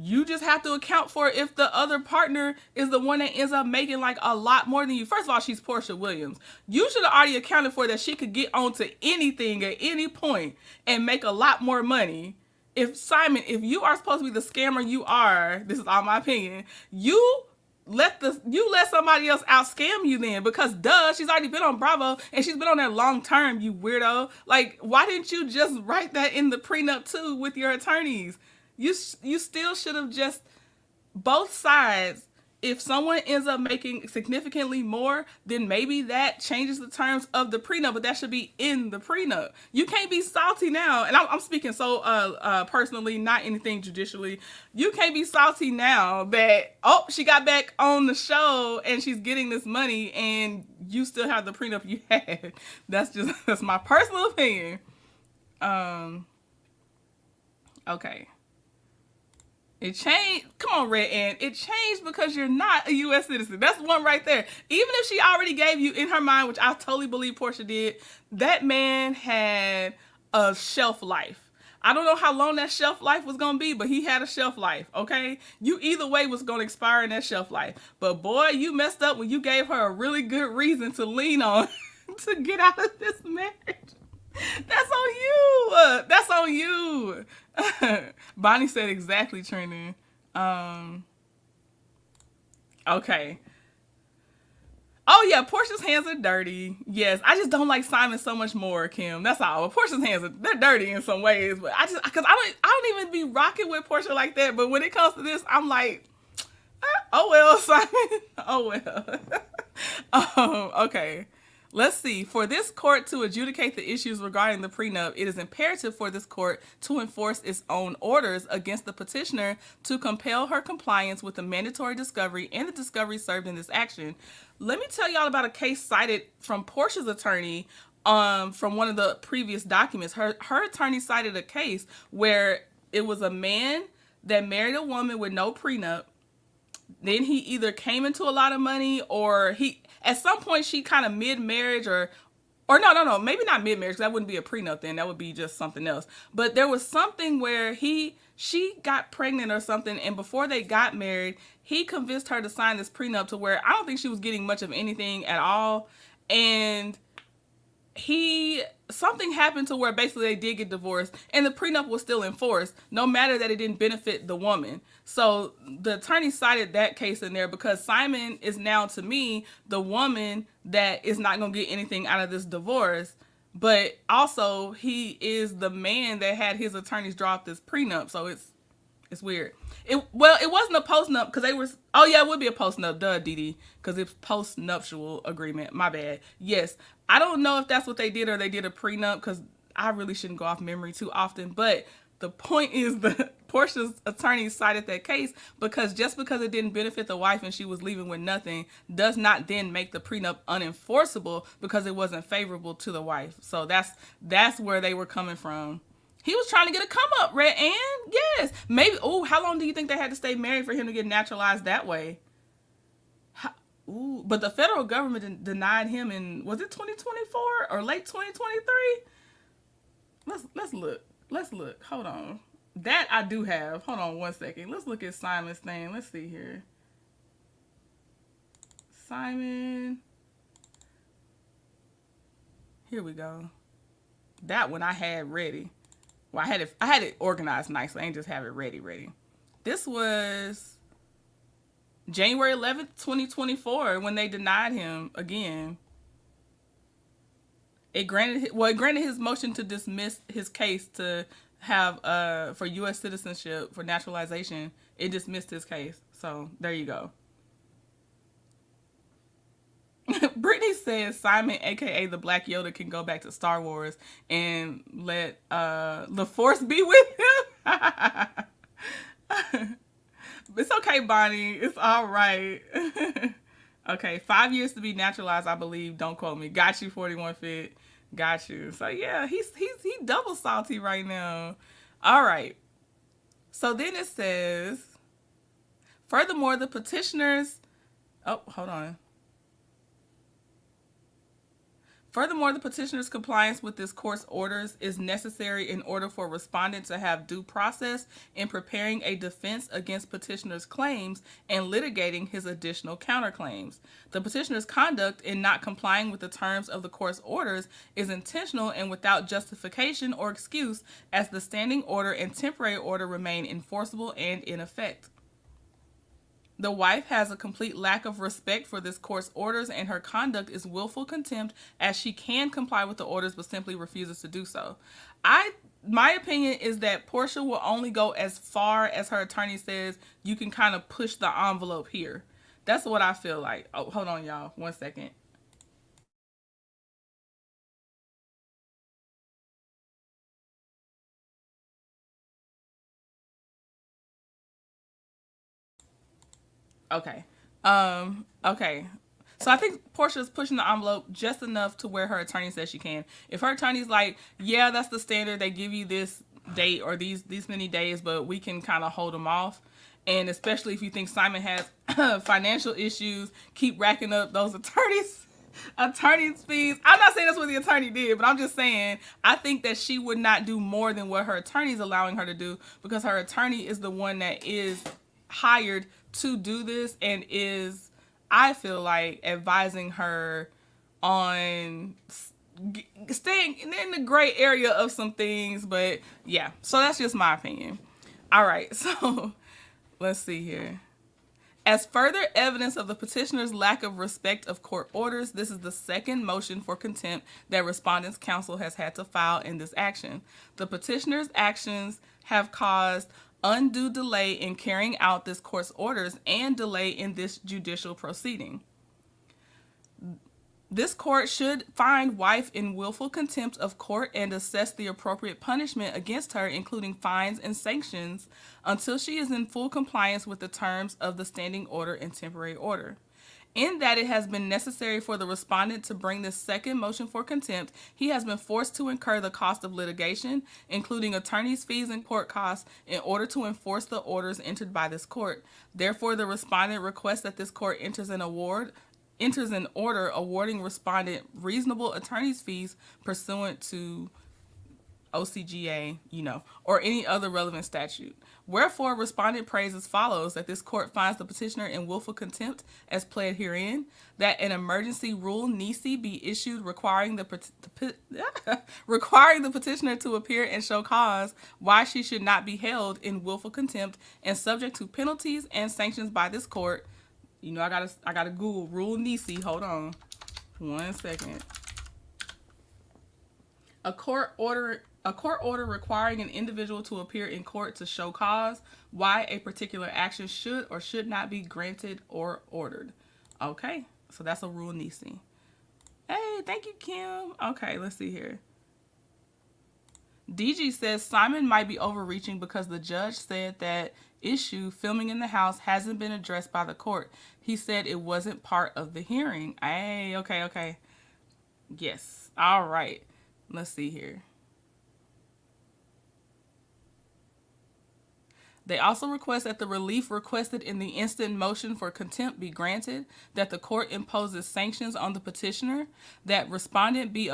You just have to account for if the other partner is the one that ends up making a lot more than you. First of all, she's Porsha Williams. You should have already accounted for that she could get onto anything at any point and make a lot more money. If you are supposed to be the scammer you are, this is all my opinion, you let somebody else out scam you then, because she's already been on Bravo and she's been on that long term, you weirdo. Why didn't you just write that in the prenup too with your attorneys? You still should have just, both sides, if someone ends up making significantly more, then maybe that changes the terms of the prenup, but that should be in the prenup. You can't be salty now, and I'm speaking so personally, not anything judicially. You can't be salty now that, she got back on the show and she's getting this money and you still have the prenup you had. That's my personal opinion. Okay. It changed. Come on, Red Ant. It changed because you're not a U.S. citizen. That's one right there. Even if she already gave you in her mind, which I totally believe Porsha did, that man had a shelf life. I don't know how long that shelf life was going to be, but he had a shelf life, okay? You either way was going to expire in that shelf life. But boy, you messed up when you gave her a really good reason to lean on to get out of this marriage. That's on you. That's on you. Bonnie said exactly, Trina. Okay. Oh yeah, Porsha's hands are dirty. Yes, I just don't like Simon so much more, Kim. That's all. But Porsha's hands they're dirty in some ways, but because I don't even be rocking with Porsha like that. But when it comes to this, I'm like, oh well, Simon. Oh well. Okay. Let's see. For this court to adjudicate the issues regarding the prenup, it is imperative for this court to enforce its own orders against the petitioner to compel her compliance with the mandatory discovery and the discovery served in this action. Let me tell y'all about a case cited from Porsha's attorney from one of the previous documents. Her attorney cited a case where it was a man that married a woman with no prenup. Then he either came into a lot of money or at some point she kind of mid-marriage or no, maybe not mid-marriage, because that wouldn't be a prenup then. That would be just something else. But there was something where she got pregnant or something, and before they got married, he convinced her to sign this prenup to where I don't think she was getting much of anything at all. And something happened to where basically they did get divorced and the prenup was still enforced, no matter that it didn't benefit the woman. So the attorney cited that case in there because Simon is now, to me, the woman that is not going to get anything out of this divorce. But also, he is the man that had his attorneys draw up this prenup, so it's weird. It wasn't a postnup because they were. Oh yeah, it would be a postnup, duh, Dee, because it's postnuptial agreement. My bad. Yes, I don't know if that's what they did or they did a prenup because I really shouldn't go off memory too often. But the point is that Porsha's attorney cited that case because just because it didn't benefit the wife and she was leaving with nothing does not then make the prenup unenforceable because it wasn't favorable to the wife. So that's where they were coming from. He was trying to get a come up, Red Ann. Yes. Maybe. Oh, how long do you think they had to stay married for him to get naturalized that way? Ooh, but the federal government denied him in, was it 2024 or late 2023? Let's look. Let's look. Hold on. That I do have. Hold on one second. Let's look at Simon's thing. Let's see here. Simon. Here we go. That one I had ready. Well, I had it organized nicely. I didn't just have it ready. This was January 11th, 2024 when they denied him again. It granted his motion to dismiss his case to have for U.S. citizenship for naturalization. It dismissed his case. So there you go. Brittany says Simon, aka the Black Yoda, can go back to Star Wars and let the Force be with him. It's okay, Bonnie. It's all right. Okay, 5 years to be naturalized, I believe. Don't quote me. Got you, 41 Fit. Got you. So yeah, he double salty right now. All right. So then it says, furthermore, the petitioners. Oh, hold on. Furthermore, the petitioner's compliance with this court's orders is necessary in order for respondent to have due process in preparing a defense against petitioner's claims and litigating his additional counterclaims. The petitioner's conduct in not complying with the terms of the court's orders is intentional and without justification or excuse, as the standing order and temporary order remain enforceable and in effect. The wife has a complete lack of respect for this court's orders, and her conduct is willful contempt, as she can comply with the orders but simply refuses to do so. My opinion is that Porsha will only go as far as her attorney says you can kind of push the envelope here. That's what I feel like. Oh, hold on, y'all. 1 second. Okay. Okay. So I think Porsha's pushing the envelope just enough to where her attorney says she can. If her attorney's like, yeah, that's the standard, they give you this date or these many days, but we can kind of hold them off. And especially if you think Simon has financial issues, keep racking up those attorney's fees. I'm not saying that's what the attorney did, but I'm just saying I think that she would not do more than what her attorney's allowing her to do, because her attorney is the one that is hired to do this and is, I feel like, advising her on staying in the gray area of some things. But yeah, so that's just my opinion. All right, so let's see here. As further evidence of the petitioner's lack of respect of court orders, this is the second motion for contempt that Respondent's Counsel has had to file in this action. The petitioner's actions have caused undue delay in carrying out this court's orders and delay in this judicial proceeding. This court should find wife in willful contempt of court and assess the appropriate punishment against her, including fines and sanctions, until she is in full compliance with the terms of the standing order and temporary order. In that it has been necessary for the respondent to bring this second motion for contempt, he has been forced to incur the cost of litigation, including attorney's fees and court costs, in order to enforce the orders entered by this court. Therefore, the respondent requests that this court enters an order awarding respondent reasonable attorney's fees pursuant to OCGA, or any other relevant statute. Wherefore, respondent prays as follows: that this court finds the petitioner in willful contempt as pled herein, that an emergency rule nisi be issued requiring the petitioner to appear and show cause why she should not be held in willful contempt and subject to penalties and sanctions by this court. I gotta Google rule nisi. Hold on 1 second. A court order requiring an individual to appear in court to show cause why a particular action should or should not be granted or ordered. Okay, so that's a rule Nisi. Hey, thank you, Kim. Okay, let's see here. DG says Simon might be overreaching because the judge said that issue, filming in the house, hasn't been addressed by the court. He said it wasn't part of the hearing. Hey, okay. Yes. All right. Let's see here. They also request that the relief requested in the instant motion for contempt be granted, that the court imposes sanctions on the petitioner, that respondent being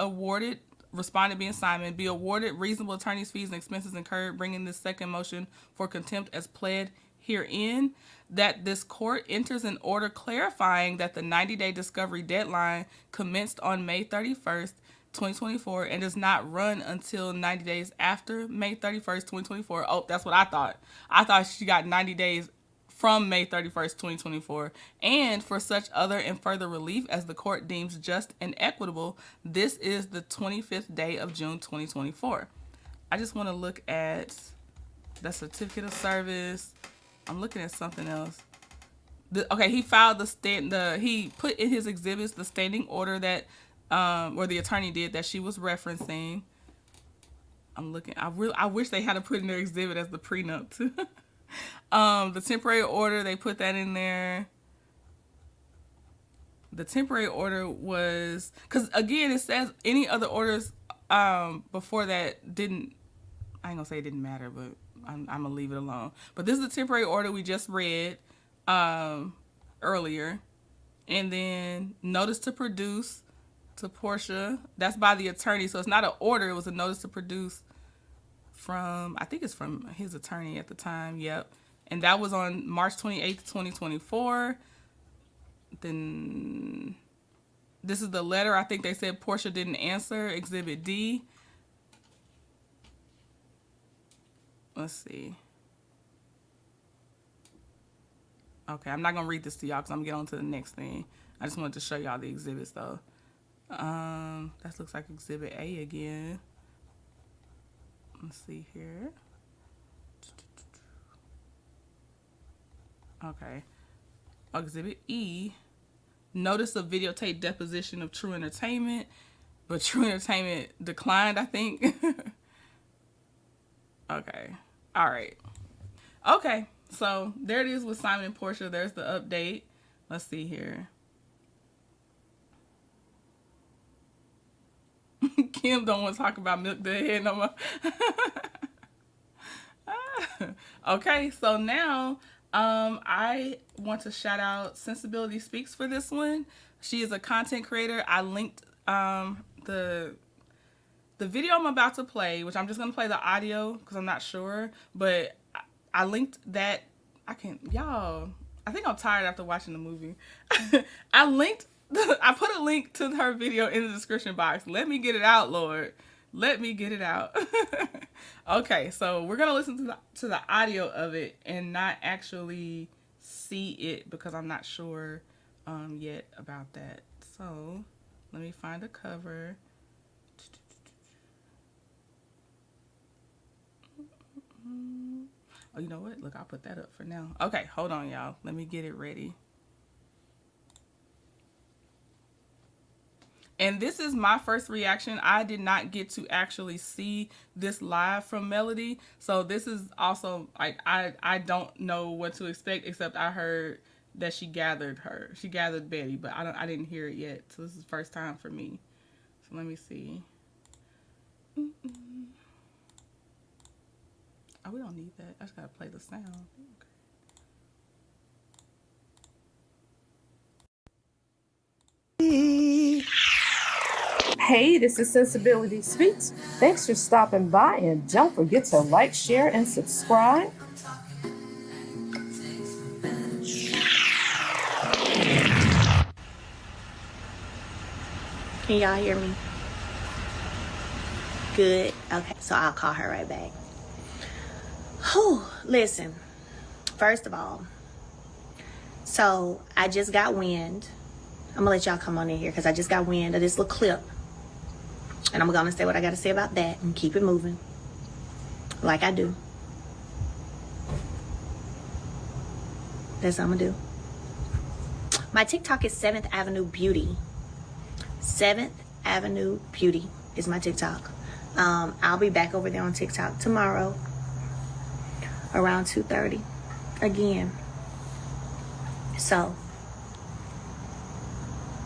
Simon, be awarded reasonable attorney's fees and expenses incurred bringing this second motion for contempt as pled herein, that this court enters an order clarifying that the 90-day discovery deadline commenced on May 31st, 2024 and does not run until 90 days after May 31st, 2024. Oh, that's what I thought. I thought she got 90 days from May 31st, 2024. And for such other and further relief as the court deems just and equitable, this is the 25th day of June, 2024. I just want to look at the certificate of service. I'm looking at something else. Okay, he filed he put in his exhibits the standing order that or the attorney did that she was referencing. I'm looking. I wish they had to put in their exhibit as the prenup too. The temporary order, they put that in there. The temporary order was because again it says any other orders before that didn't. I ain't gonna say it didn't matter, but I'm gonna leave it alone. But this is the temporary order we just read earlier, and then notice to produce to Porsha. That's by the attorney, so it's not an order. It was a notice to produce from, I think it's from his attorney at the time. Yep. And that was on March 28th, 2024. Then this is the letter. I think they said Porsha didn't answer, Exhibit D. Let's see. Okay, I'm not going to read this to y'all because I'm going to get on to the next thing. I just wanted to show y'all the exhibits though. That looks like Exhibit A again. Let's see here. Okay. Exhibit E. Notice of videotape deposition of True Entertainment, but True Entertainment declined, I think. Okay. All right. Okay. So there it is with Simon and Porsha. There's the update. Let's see here. Kim don't want to talk about Milk the Head no more. Okay, so now I want to shout out Sensibility Speaks for this one. She is a content creator. I linked the video I'm about to play, which I'm just gonna play the audio because I'm not sure, but I linked that. I think I'm tired after watching the movie. I put a link to her video in the description box. Let me get it out, Lord. Let me get it out. Okay, so we're going to listen to the audio of it and not actually see it because I'm not sure yet about that. So let me find a cover. Oh, you know what? Look, I'll put that up for now. Okay, hold on, y'all. Let me get it ready. And this is my first reaction. I did not get to actually see this live from Melody. So this is also, like, I don't know what to expect, except I heard that she gathered Betty, but I didn't hear it yet. So this is the first time for me. So let me see. Oh, we don't need that. I just gotta play the sound. Okay. Hey, this is Sensibility Speaks. Thanks for stopping by, and don't forget to like, share, and subscribe. Can y'all hear me? Good. Okay, so I'll call her right back. Whew, listen, first of all, so I just got wind. I'm gonna let y'all come on in here because I just got wind of this little clip And I'm gonna say what I gotta say about that and keep it moving. Like I do. That's what I'm gonna do. My TikTok is 7th Avenue Beauty. 7th Avenue Beauty is my TikTok. I'll be back over there on TikTok tomorrow around 2:30 again. So,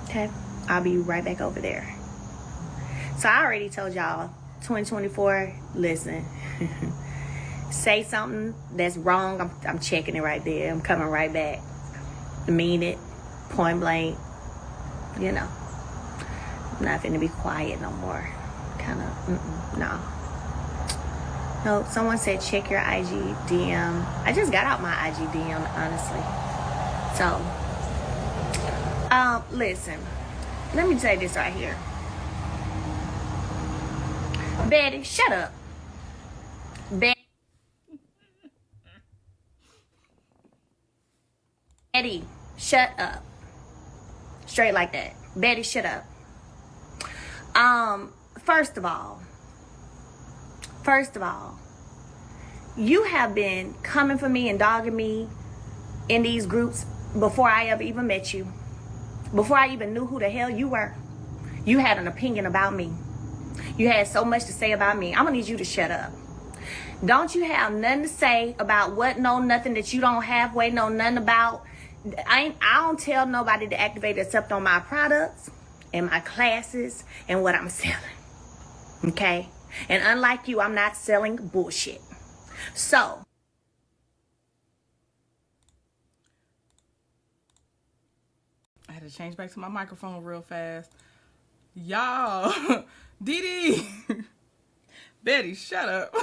okay, I'll be right back over there. So I already told y'all, 2024, listen, say something that's wrong, I'm checking it right there. I'm coming right back. I mean it, point blank, you know. I'm not finna be quiet no more. Kind of, no. No, someone said check your IG DM. I just got out my IG DM, honestly. So, listen, let me say this right here. Betty, shut up. Betty, shut up. Straight like that. Betty, shut up. First of all, you have been coming for me and dogging me in these groups before I ever even met you. Before I even knew who the hell you were. You had an opinion about me. You had so much to say about me. I'm gonna need you to shut up. Don't you have nothing to say about what, no, nothing that you don't halfway know nothing about. I don't tell nobody to activate except on my products and my classes and what I'm selling. Okay? And unlike you, I'm not selling bullshit. So, I had to change back to my microphone real fast. Y'all, Dee Betty, shut up.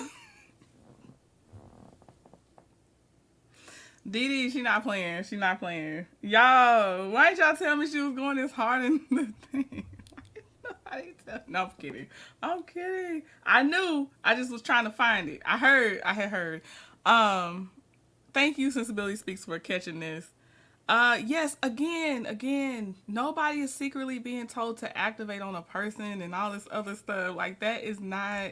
Dee, she not playing. She not playing. Y'all, why didn't y'all tell me she was going this hard in the thing? I didn't tell. No, I'm kidding. I'm kidding. I knew. I just was trying to find it. I had heard. Thank you, Sensibility Speaks, for catching this. Yes, again, nobody is secretly being told to activate on a person and all this other stuff. Like, that's not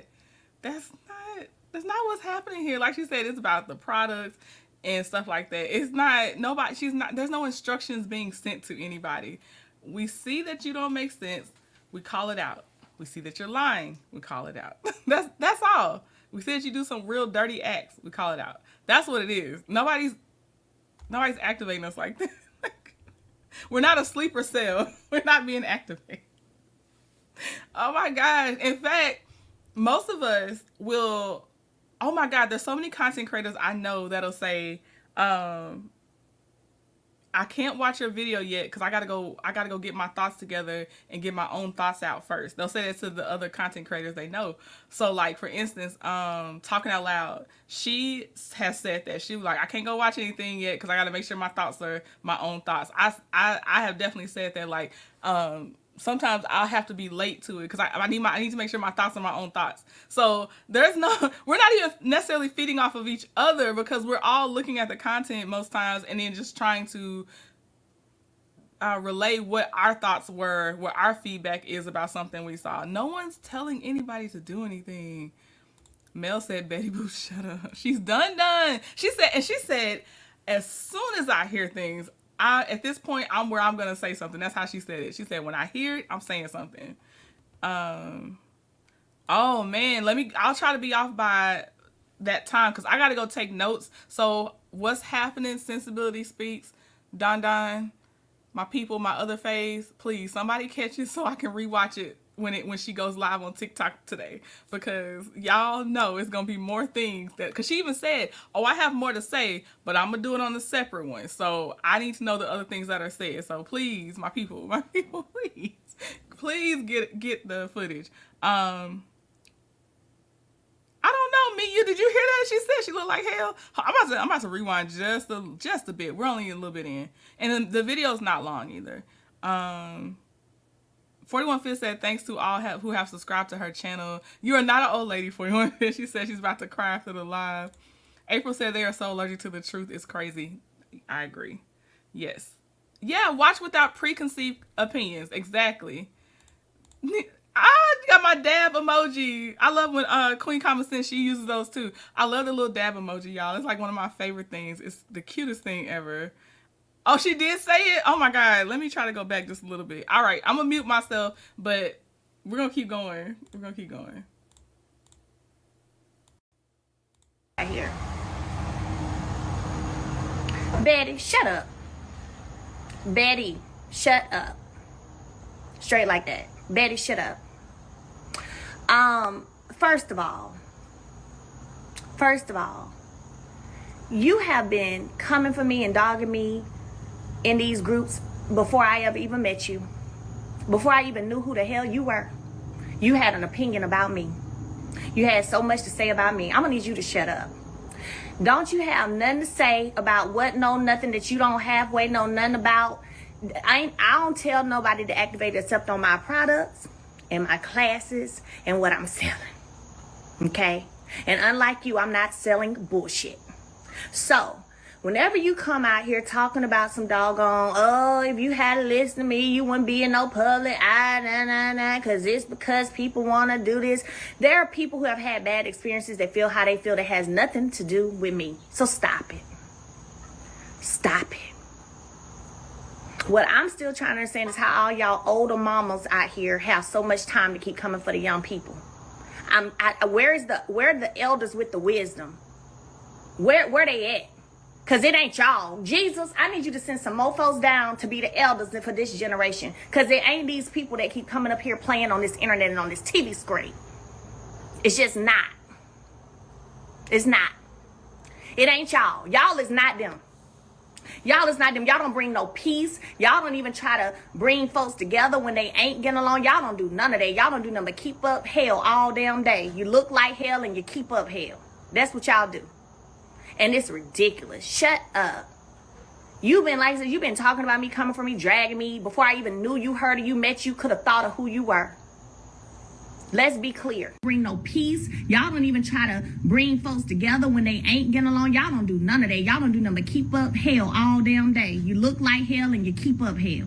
what's happening here. Like she said, it's about the products and stuff like that. It's not, there's no instructions being sent to anybody. We see that you don't make sense. We call it out. We see that you're lying. We call it out. That's all. We see that you do some real dirty acts. We call it out. That's what it is. Nobody's activating us like that. We're not a sleeper cell. We're not being activated. Oh my gosh. In fact, most of us will, oh my God, there's so many content creators I know that'll say, I can't watch your video yet because I gotta go get my thoughts together and get my own thoughts out first. They'll say that to the other content creators they know. So like, for instance, Talking Out Loud, she has said that she was like, I can't go watch anything yet because I gotta make sure my thoughts are my own thoughts. I have definitely said that, like, sometimes I'll have to be late to it because I need to make sure my thoughts are my own thoughts. So we're not even necessarily feeding off of each other because we're all looking at the content most times and then just trying to relay what our thoughts were, what our feedback is about something we saw. No one's telling anybody to do anything. Mel said, Betty Boo, shut up. She's done. She said, as soon as I hear things, at this point, I'm where I'm going to say something. That's how she said it. She said, when I hear it, I'm saying something. Oh man, I'll try to be off by that time because I got to go take notes. So what's happening, Sensibility Speaks, Don, my people, my other phase, please, somebody catch it so I can rewatch it when she goes live on TikTok today, because y'all know it's gonna be more things because she even said, oh, I have more to say, but I'm gonna do it on a separate one, so I need to know the other things that are said. So please, my people, please get the footage. I don't know, me, did you hear that? She said she looked like hell. I'm about to rewind just a bit. We're only a little bit in, and the video's not long either. 41 Fifth said, thanks to all who have subscribed to her channel. You are not an old lady, 41 Fifth. She said she's about to cry after the live. April said they are so allergic to the truth. It's crazy. I agree. Yes. Yeah, watch without preconceived opinions. Exactly. got my dab emoji. I love when Queen Common Sense, she uses those too. I love the little dab emoji, y'all. It's like one of my favorite things. It's the cutest thing ever. Oh, she did say it? Oh my God. Let me try to go back just a little bit. All right, I'm gonna mute myself, but we're gonna keep going. We're gonna keep going. Right here. Betty, shut up. Betty, shut up. Straight like that. Betty, shut up. First of all, you have been coming for me and dogging me in these groups before I ever even met you. Before I even knew who the hell you were. You had an opinion about me. You had so much to say about me. I'm gonna need you to shut up. Don't you have nothing to say about what, no, nothing that you don't halfway know nothing about? I don't tell nobody to activate except on my products and my classes and what I'm selling. Okay? And unlike you, I'm not selling bullshit. So, whenever you come out here talking about some doggone, oh, if you had to listen to me, you wouldn't be in no public, because it's because people want to do this. There are people who have had bad experiences that feel how they feel that has nothing to do with me. So stop it. Stop it. What I'm still trying to understand is how all y'all older mamas out here have so much time to keep coming for the young people. Where are the elders with the wisdom? Where they at? Because it ain't y'all. Jesus, I need you to send some mofos down to be the elders for this generation. Because it ain't these people that keep coming up here playing on this internet and on this TV screen. It's just not. It's not. It ain't y'all. Y'all is not them. Y'all is not them. Y'all don't bring no peace. Y'all don't even try to bring folks together when they ain't getting along. Y'all don't do none of that. Y'all don't do nothing but keep up hell all damn day. You look like hell and you keep up hell. That's what y'all do. And it's ridiculous. Shut up. You've been like I said, you've been talking about me, coming for me, dragging me. Before I even knew you, heard of you, met you, could have thought of who you were. Let's be clear. Bring no peace. Y'all don't even try to bring folks together when they ain't getting along. Y'all don't do none of that. Y'all don't do nothing but keep up hell all damn day. You look like hell and you keep up hell.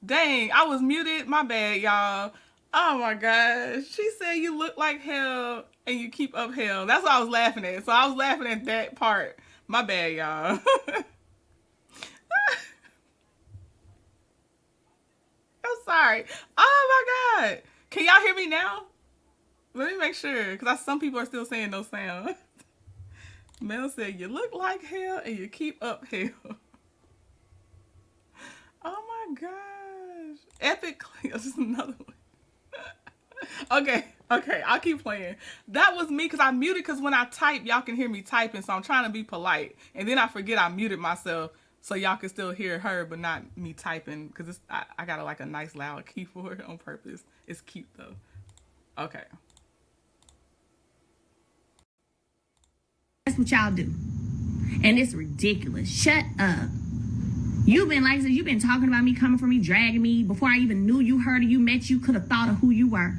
Dang, I was muted. My bad, y'all. Oh my gosh. She said you look like hell and you keep up hell. That's what I was laughing at. So I was laughing at that part. My bad, y'all. I'm sorry. Oh my God. Can y'all hear me now? Let me make sure, because some people are still saying no sound. Mel said, you look like hell and you keep up hell. Oh my gosh. Epically. This is another one. Okay, I'll keep playing. That was me because I muted, because when I type, y'all can hear me typing, so I'm trying to be polite. And then I forget I muted myself so y'all can still hear her, but not me typing, because I got like a nice loud keyboard on purpose. It's cute though. Okay. That's what y'all do. And it's ridiculous. Shut up. You've been like I said, you've been talking about me, coming for me, dragging me. Before I even knew you, heard of you, met you, could have thought of who you were.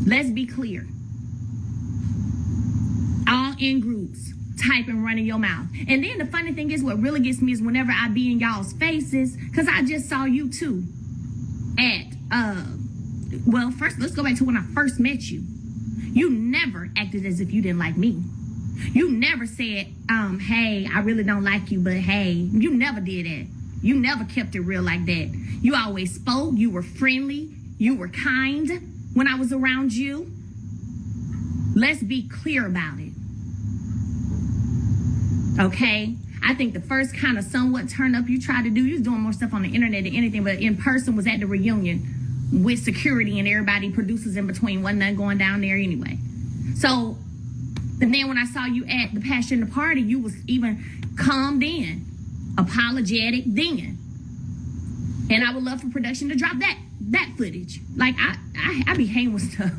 Let's be clear. All in groups, typing, running your mouth. And then the funny thing is, what really gets me is whenever I be in y'all's faces, because I just saw you too at, well, first, let's go back to when I first met you. You never acted as if you didn't like me. You never said, hey, I really don't like you, but hey. You never did that. You never kept it real like that. You always spoke. You were friendly. You were kind when I was around you. Let's be clear about it. Okay? I think the first kind of somewhat turn up you tried to do, you was doing more stuff on the internet than anything, but in person was at the reunion with security and everybody, producers in between. Wasn't nothing going down there anyway. So And then when I saw you at the Passion the Party, you was even calmed in, apologetic then. And I would love for production to drop that footage. Like, I be hanging with stuff.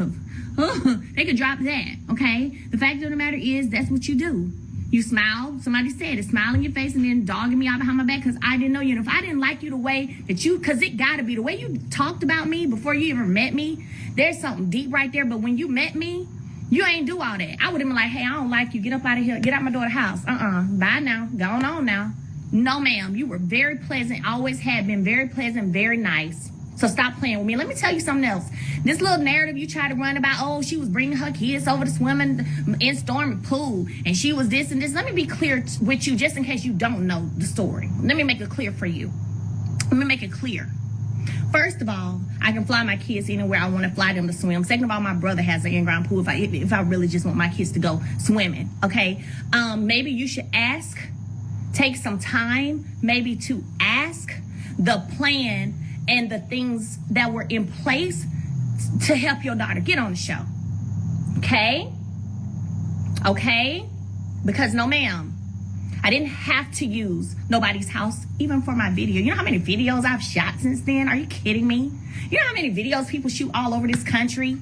They could drop that, okay? The fact of the matter is, that's what you do. You smile, somebody said it, smile in your face and then dogging me out behind my back because I didn't know you. And if I didn't like you the way that you, because it gotta be the way you talked about me before you ever met me, there's something deep right there. But when you met me, you ain't do all that. I would have been like, hey, I don't like you. Get up out of here. Get out my daughter's house. Bye now. Going on now. No, ma'am. You were very pleasant. Always have been very pleasant, very nice. So stop playing with me. Let me tell you something else. This little narrative you try to run about, oh, she was bringing her kids over to swimming in Stormi pool, and she was this and this. Let me be clear with you, just in case you don't know the story. Let me make it clear for you. Let me make it clear. First of all, I can fly my kids anywhere I want to fly them to swim. Second of all, my brother has an in-ground pool if I really just want my kids to go swimming, okay? Maybe you should ask, take some time maybe to ask the plan and the things that were in place to help your daughter get on the show, okay? Okay? Because no, ma'am, I didn't have to use nobody's house, even for my video. You know how many videos I've shot since then? Are you kidding me? You know how many videos people shoot all over this country?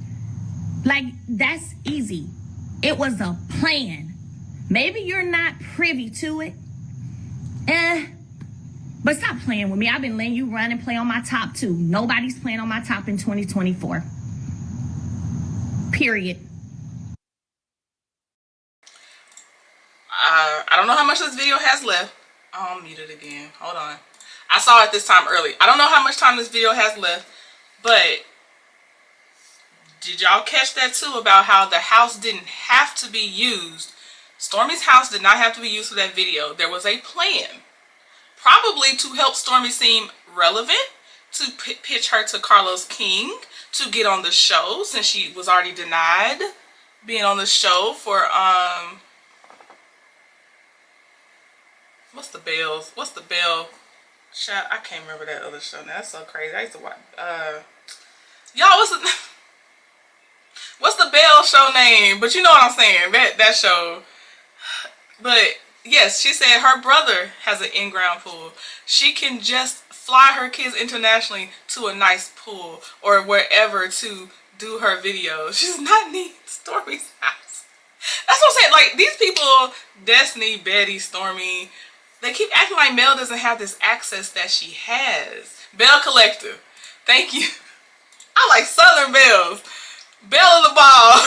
Like, that's easy. It was a plan. Maybe you're not privy to it. But stop playing with me. I've been letting you run and play on my top too. Nobody's playing on my top in 2024. Period. I don't know how much this video has left. Oh, I'm muted again. Hold on. I saw it this time early. I don't know how much time this video has left, but did y'all catch that too about how the house didn't have to be used? Stormi's house did not have to be used for that video. There was a plan. Probably to help Stormi seem relevant, to pitch her to Carlos King, to get on the show since she was already denied being on the show for, what's the Bell? Shut, I can't remember that other show now. That's so crazy. I used to watch, y'all, what's the Bell show name? But you know what I'm saying, that show. But yes, she said her brother has an in-ground pool. She can just fly her kids internationally to a nice pool or wherever to do her videos. She does not need Stormi's house. That's what I'm saying. Like, these people, Destiny, Betty, Stormi, they keep acting like Mel doesn't have this access that she has. Bell Collective. Thank you. I like Southern Bells. Bell of the Ball.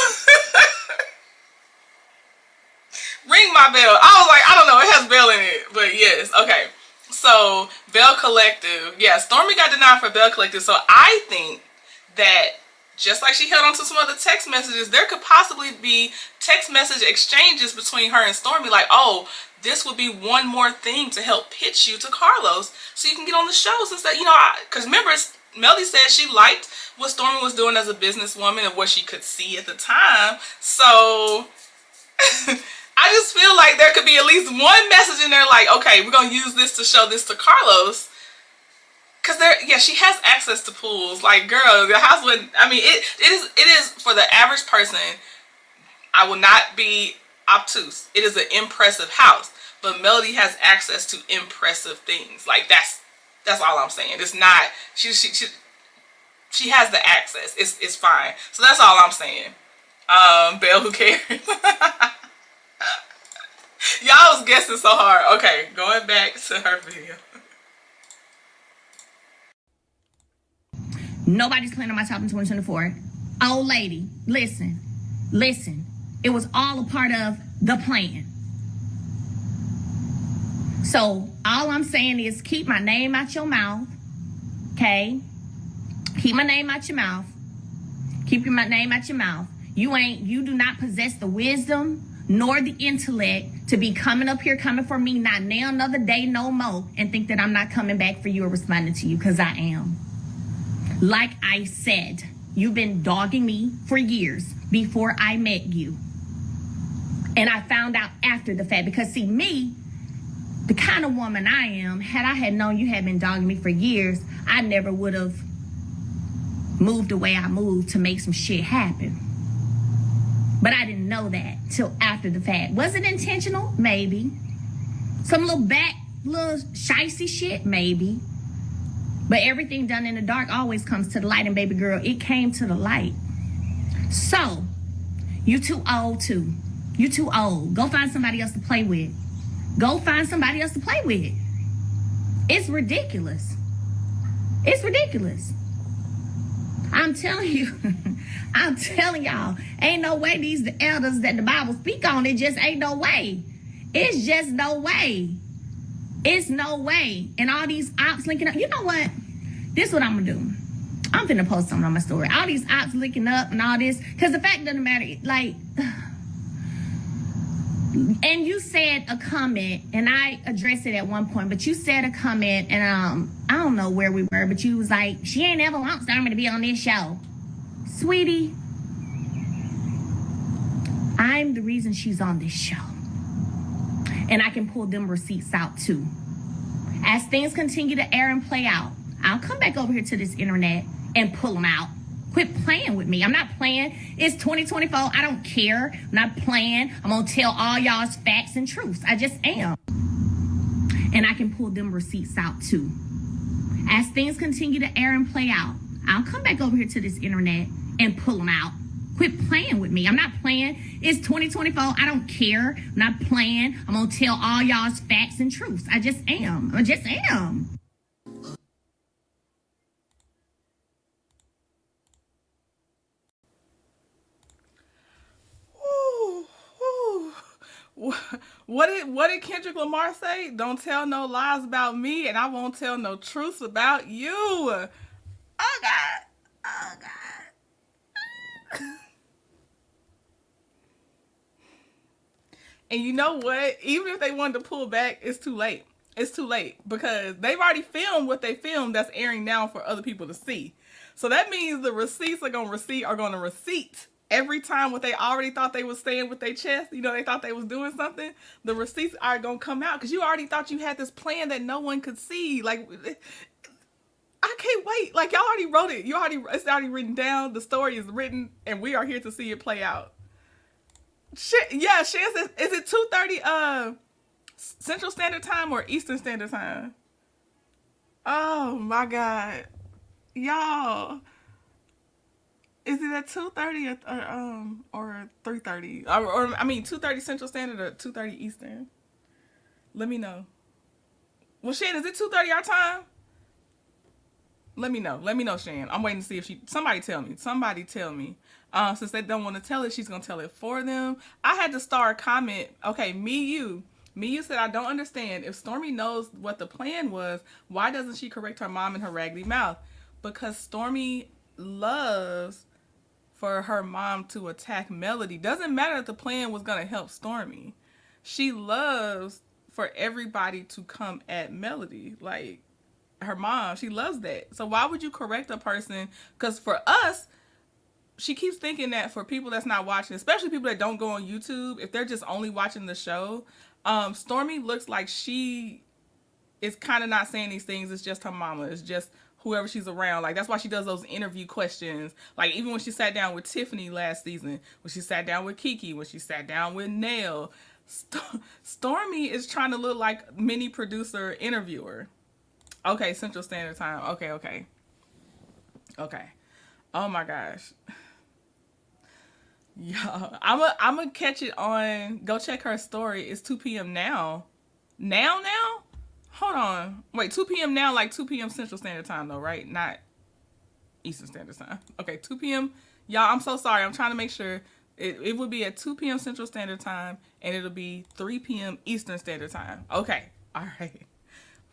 Ring my bell. I was like, I don't know, it has Bell in it, but yes, okay. So, Bell Collective. Yeah, Stormi got denied for Bell Collective, so I think that just like she held on to some other text messages, there could possibly be text message exchanges between her and Stormi, like, oh, this would be one more thing to help pitch you to Carlos so you can get on the show. Since that, you know, because remember, Melody said she liked what Stormi was doing as a businesswoman and what she could see at the time. So I just feel like there could be at least one message in there like, okay, we're going to use this to show this to Carlos. Because yeah, she has access to pools. Like, girl, the house wouldn't, I mean, it is for the average person. I will not be obtuse. It is an impressive house. But Melody has access to impressive things. Like, that's all I'm saying. It's not, she has the access. It's fine. So that's all I'm saying. Belle, who cares? Y'all was guessing so hard. Okay, going back to her video. Nobody's playing on my top in 2024. Old lady, listen. It was all a part of the plan. So all I'm saying is keep my name out your mouth. Okay? Keep my name out your mouth. Keep my name out your mouth. You do not possess the wisdom nor the intellect to be coming up here, coming for me, not now, another day, no more, and think that I'm not coming back for you or responding to you, because I am. Like I said, you've been dogging me for years before I met you. And I found out after the fact, because see, me, the kind of woman I am, had I had known you had been dogging me for years, I never would have moved the way I moved to make some shit happen. But I didn't know that till after the fact. Was it intentional? Maybe. Some little shicey shit? Maybe. But everything done in the dark always comes to the light. And baby girl, it came to the light. So, you too old too. You too old. Go find somebody else to play with. Go find somebody else to play with. It's ridiculous. It's ridiculous. I'm telling you. I'm telling y'all. Ain't no way these the elders that the Bible speak on. It just ain't no way. It's just no way. It's no way. And all these ops linking up. You know what? This is what I'm going to do. I'm finna post something on my story. All these ops linking up and all this. Because the fact doesn't matter. Like... And you said a comment, and I addressed it at one point, but you said a comment, and I don't know where we were, but you was like, she ain't ever want Stormi to be on this show. Sweetie, I'm the reason she's on this show. And I can pull them receipts out too. As things continue to air and play out, I'll come back over here to this internet and pull them out. Quit playing with me. I'm not playing. It's 2024. I don't care. I'm not playing. I'm going to tell all y'all's facts and truths. I just am. And I can pull them receipts out too. As things continue to air and play out, I'll come back over here to this internet and pull them out. Quit playing with me. I'm not playing. It's 2024. I don't care. I'm not playing. I'm going to tell all y'all's facts and truths. I just am. I just am. What did Kendrick Lamar say? Don't tell no lies about me, and I won't tell no truths about you. Oh God. Oh God. And you know what? Even if they wanted to pull back, it's too late. It's too late because they've already filmed what they filmed that's airing now for other people to see. So that means the receipts are going to receipt every time what they already thought they was saying with their chest. You know, they thought they was doing something. The receipts are going to come out because you already thought you had this plan that no one could see. Like, I can't wait. Like, y'all already wrote it. It's already written down. The story is written, and we are here to see it play out. Shit, yeah, Shan says, is it 2:30 Central Standard Time or Eastern Standard Time? Oh my God, y'all, is it at 2:30 or 3:30 or I mean 2:30 Central Standard or 2:30 Eastern? Let me know. Well, Shan, is it 2:30 our time? Let me know, Shan. I'm waiting to see if somebody tell me. Since they don't want to tell it, she's going to tell it for them. I had to start a comment. Okay, me, you said, I don't understand. If Stormi knows what the plan was, why doesn't she correct her mom in her raggedy mouth? Because Stormi loves for her mom to attack Melody. Doesn't matter if the plan was going to help Stormi. She loves for everybody to come at Melody. Like, her mom, she loves that. So why would you correct a person? Because for us, she keeps thinking that for people that's not watching, especially people that don't go on YouTube, if they're just only watching the show, Stormi looks like she is kind of not saying these things. It's just her mama. It's just whoever she's around. Like, that's why she does those interview questions. Like, even when she sat down with Tiffany last season, when she sat down with Kiki, when she sat down with Nell, Stormi is trying to look like mini producer interviewer. Okay, Central Standard Time. Okay. Oh my gosh. Y'all, I'm gonna catch it on. Go check her story. It's 2 p.m. now. Now? Hold on. Wait, 2 p.m. now, like 2 p.m. Central Standard Time, though, right? Not Eastern Standard Time. Okay, 2 p.m. Y'all, I'm so sorry. I'm trying to make sure. It would be at 2 p.m. Central Standard Time, and it'll be 3 p.m. Eastern Standard Time. Okay. All right.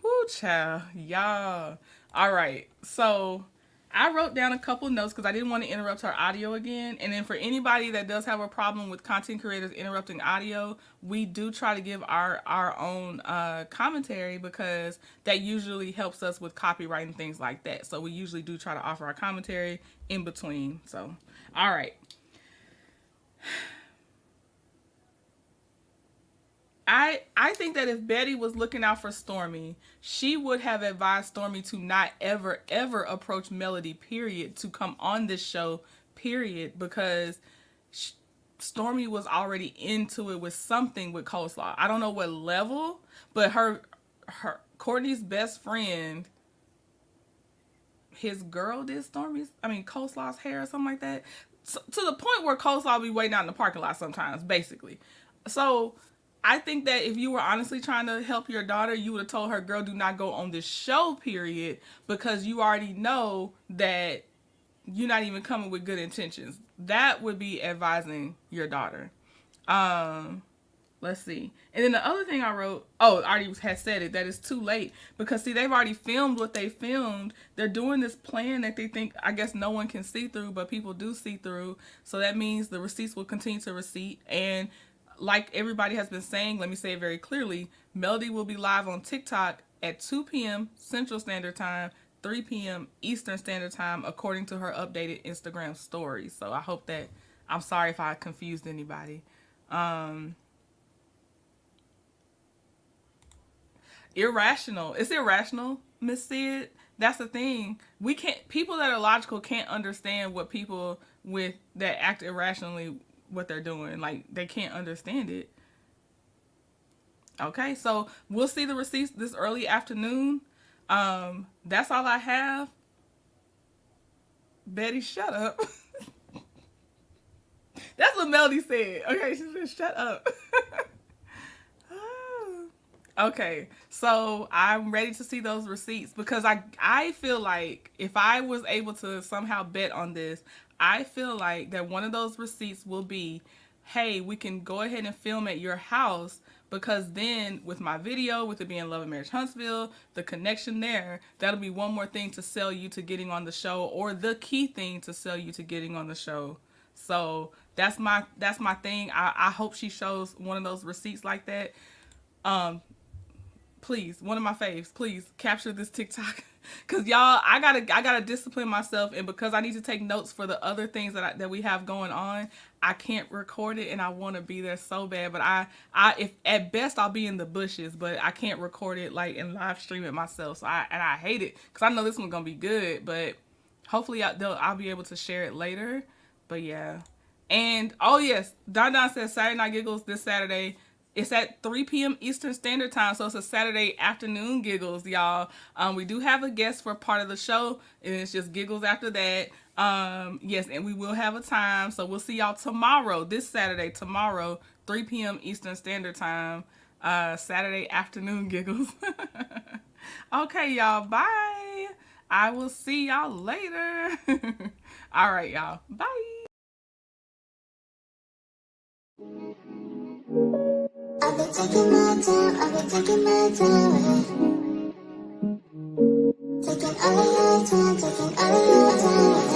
Woo, child. Y'all. All right. So I wrote down a couple notes because I didn't want to interrupt her audio again. And then for anybody that does have a problem with content creators interrupting audio, we do try to give our own commentary because that usually helps us with copyright and things like that. So we usually do try to offer our commentary in between. So, all right. I think that if Betty was looking out for Stormi, she would have advised Stormi to not ever approach Melody, period, to come on this show, period, because Stormi was already into it with something with Coleslaw. I don't know what level, but her Courtney's best friend, his girl did Coleslaw's hair or something like that. So, to the point where Coleslaw be waiting out in the parking lot sometimes, basically. So I think that if you were honestly trying to help your daughter, you would have told her, girl, do not go on this show, period, because you already know that you're not even coming with good intentions. That would be advising your daughter. Let's see. And then the other thing I wrote, I already had said it, that it's too late. Because, see, they've already filmed what they filmed. They're doing this plan that they think, I guess, no one can see through, but people do see through. So that means the receipts will continue to receipt. And like everybody has been saying, let me say it very clearly, Melody will be live on TikTok at 2 p.m. Central Standard Time, 3 p.m. Eastern Standard Time, according to her updated Instagram stories. So I hope that, I'm sorry if I confused anybody. Irrational. It's irrational, Miss Sid. That's the thing. We can't, people that are logical can't understand what people with that act irrationally, what they're doing. Like, they can't understand it. Okay, so we'll see the receipts this early afternoon. That's all I have. Betty, shut up. That's what Melody said. Okay, she said, shut up. Okay, so I'm ready to see those receipts because I feel like if I was able to somehow bet on this, I feel like that one of those receipts will be, hey, we can go ahead and film at your house, because then with my video, with it being Love and Marriage Huntsville, the connection there, that'll be one more thing to sell you to getting on the show, or the key thing to sell you to getting on the show. So that's my thing. I hope she shows one of those receipts like that. Please, one of my faves, please capture this TikTok, because y'all, I gotta discipline myself, and because I need to take notes for the other things that we have going on, I can't record it, and I want to be there so bad, but if at best I'll be in the bushes, but I can't record it like and live stream it myself. So I hate it because I know this one's gonna be good, but hopefully I'll be able to share it later. But yeah, and oh yes, Don says Saturday Night Giggles this Saturday. It's at 3 p.m. Eastern Standard Time, so it's a Saturday afternoon Giggles, y'all. We do have a guest for part of the show, and it's just Giggles after that. Yes, and we will have a time, so we'll see y'all tomorrow, this Saturday, 3 p.m. Eastern Standard Time, Saturday afternoon Giggles. Okay, y'all, bye. I will see y'all later. All right, y'all, bye. I've been taking my time, taking all of your time, taking all of your time.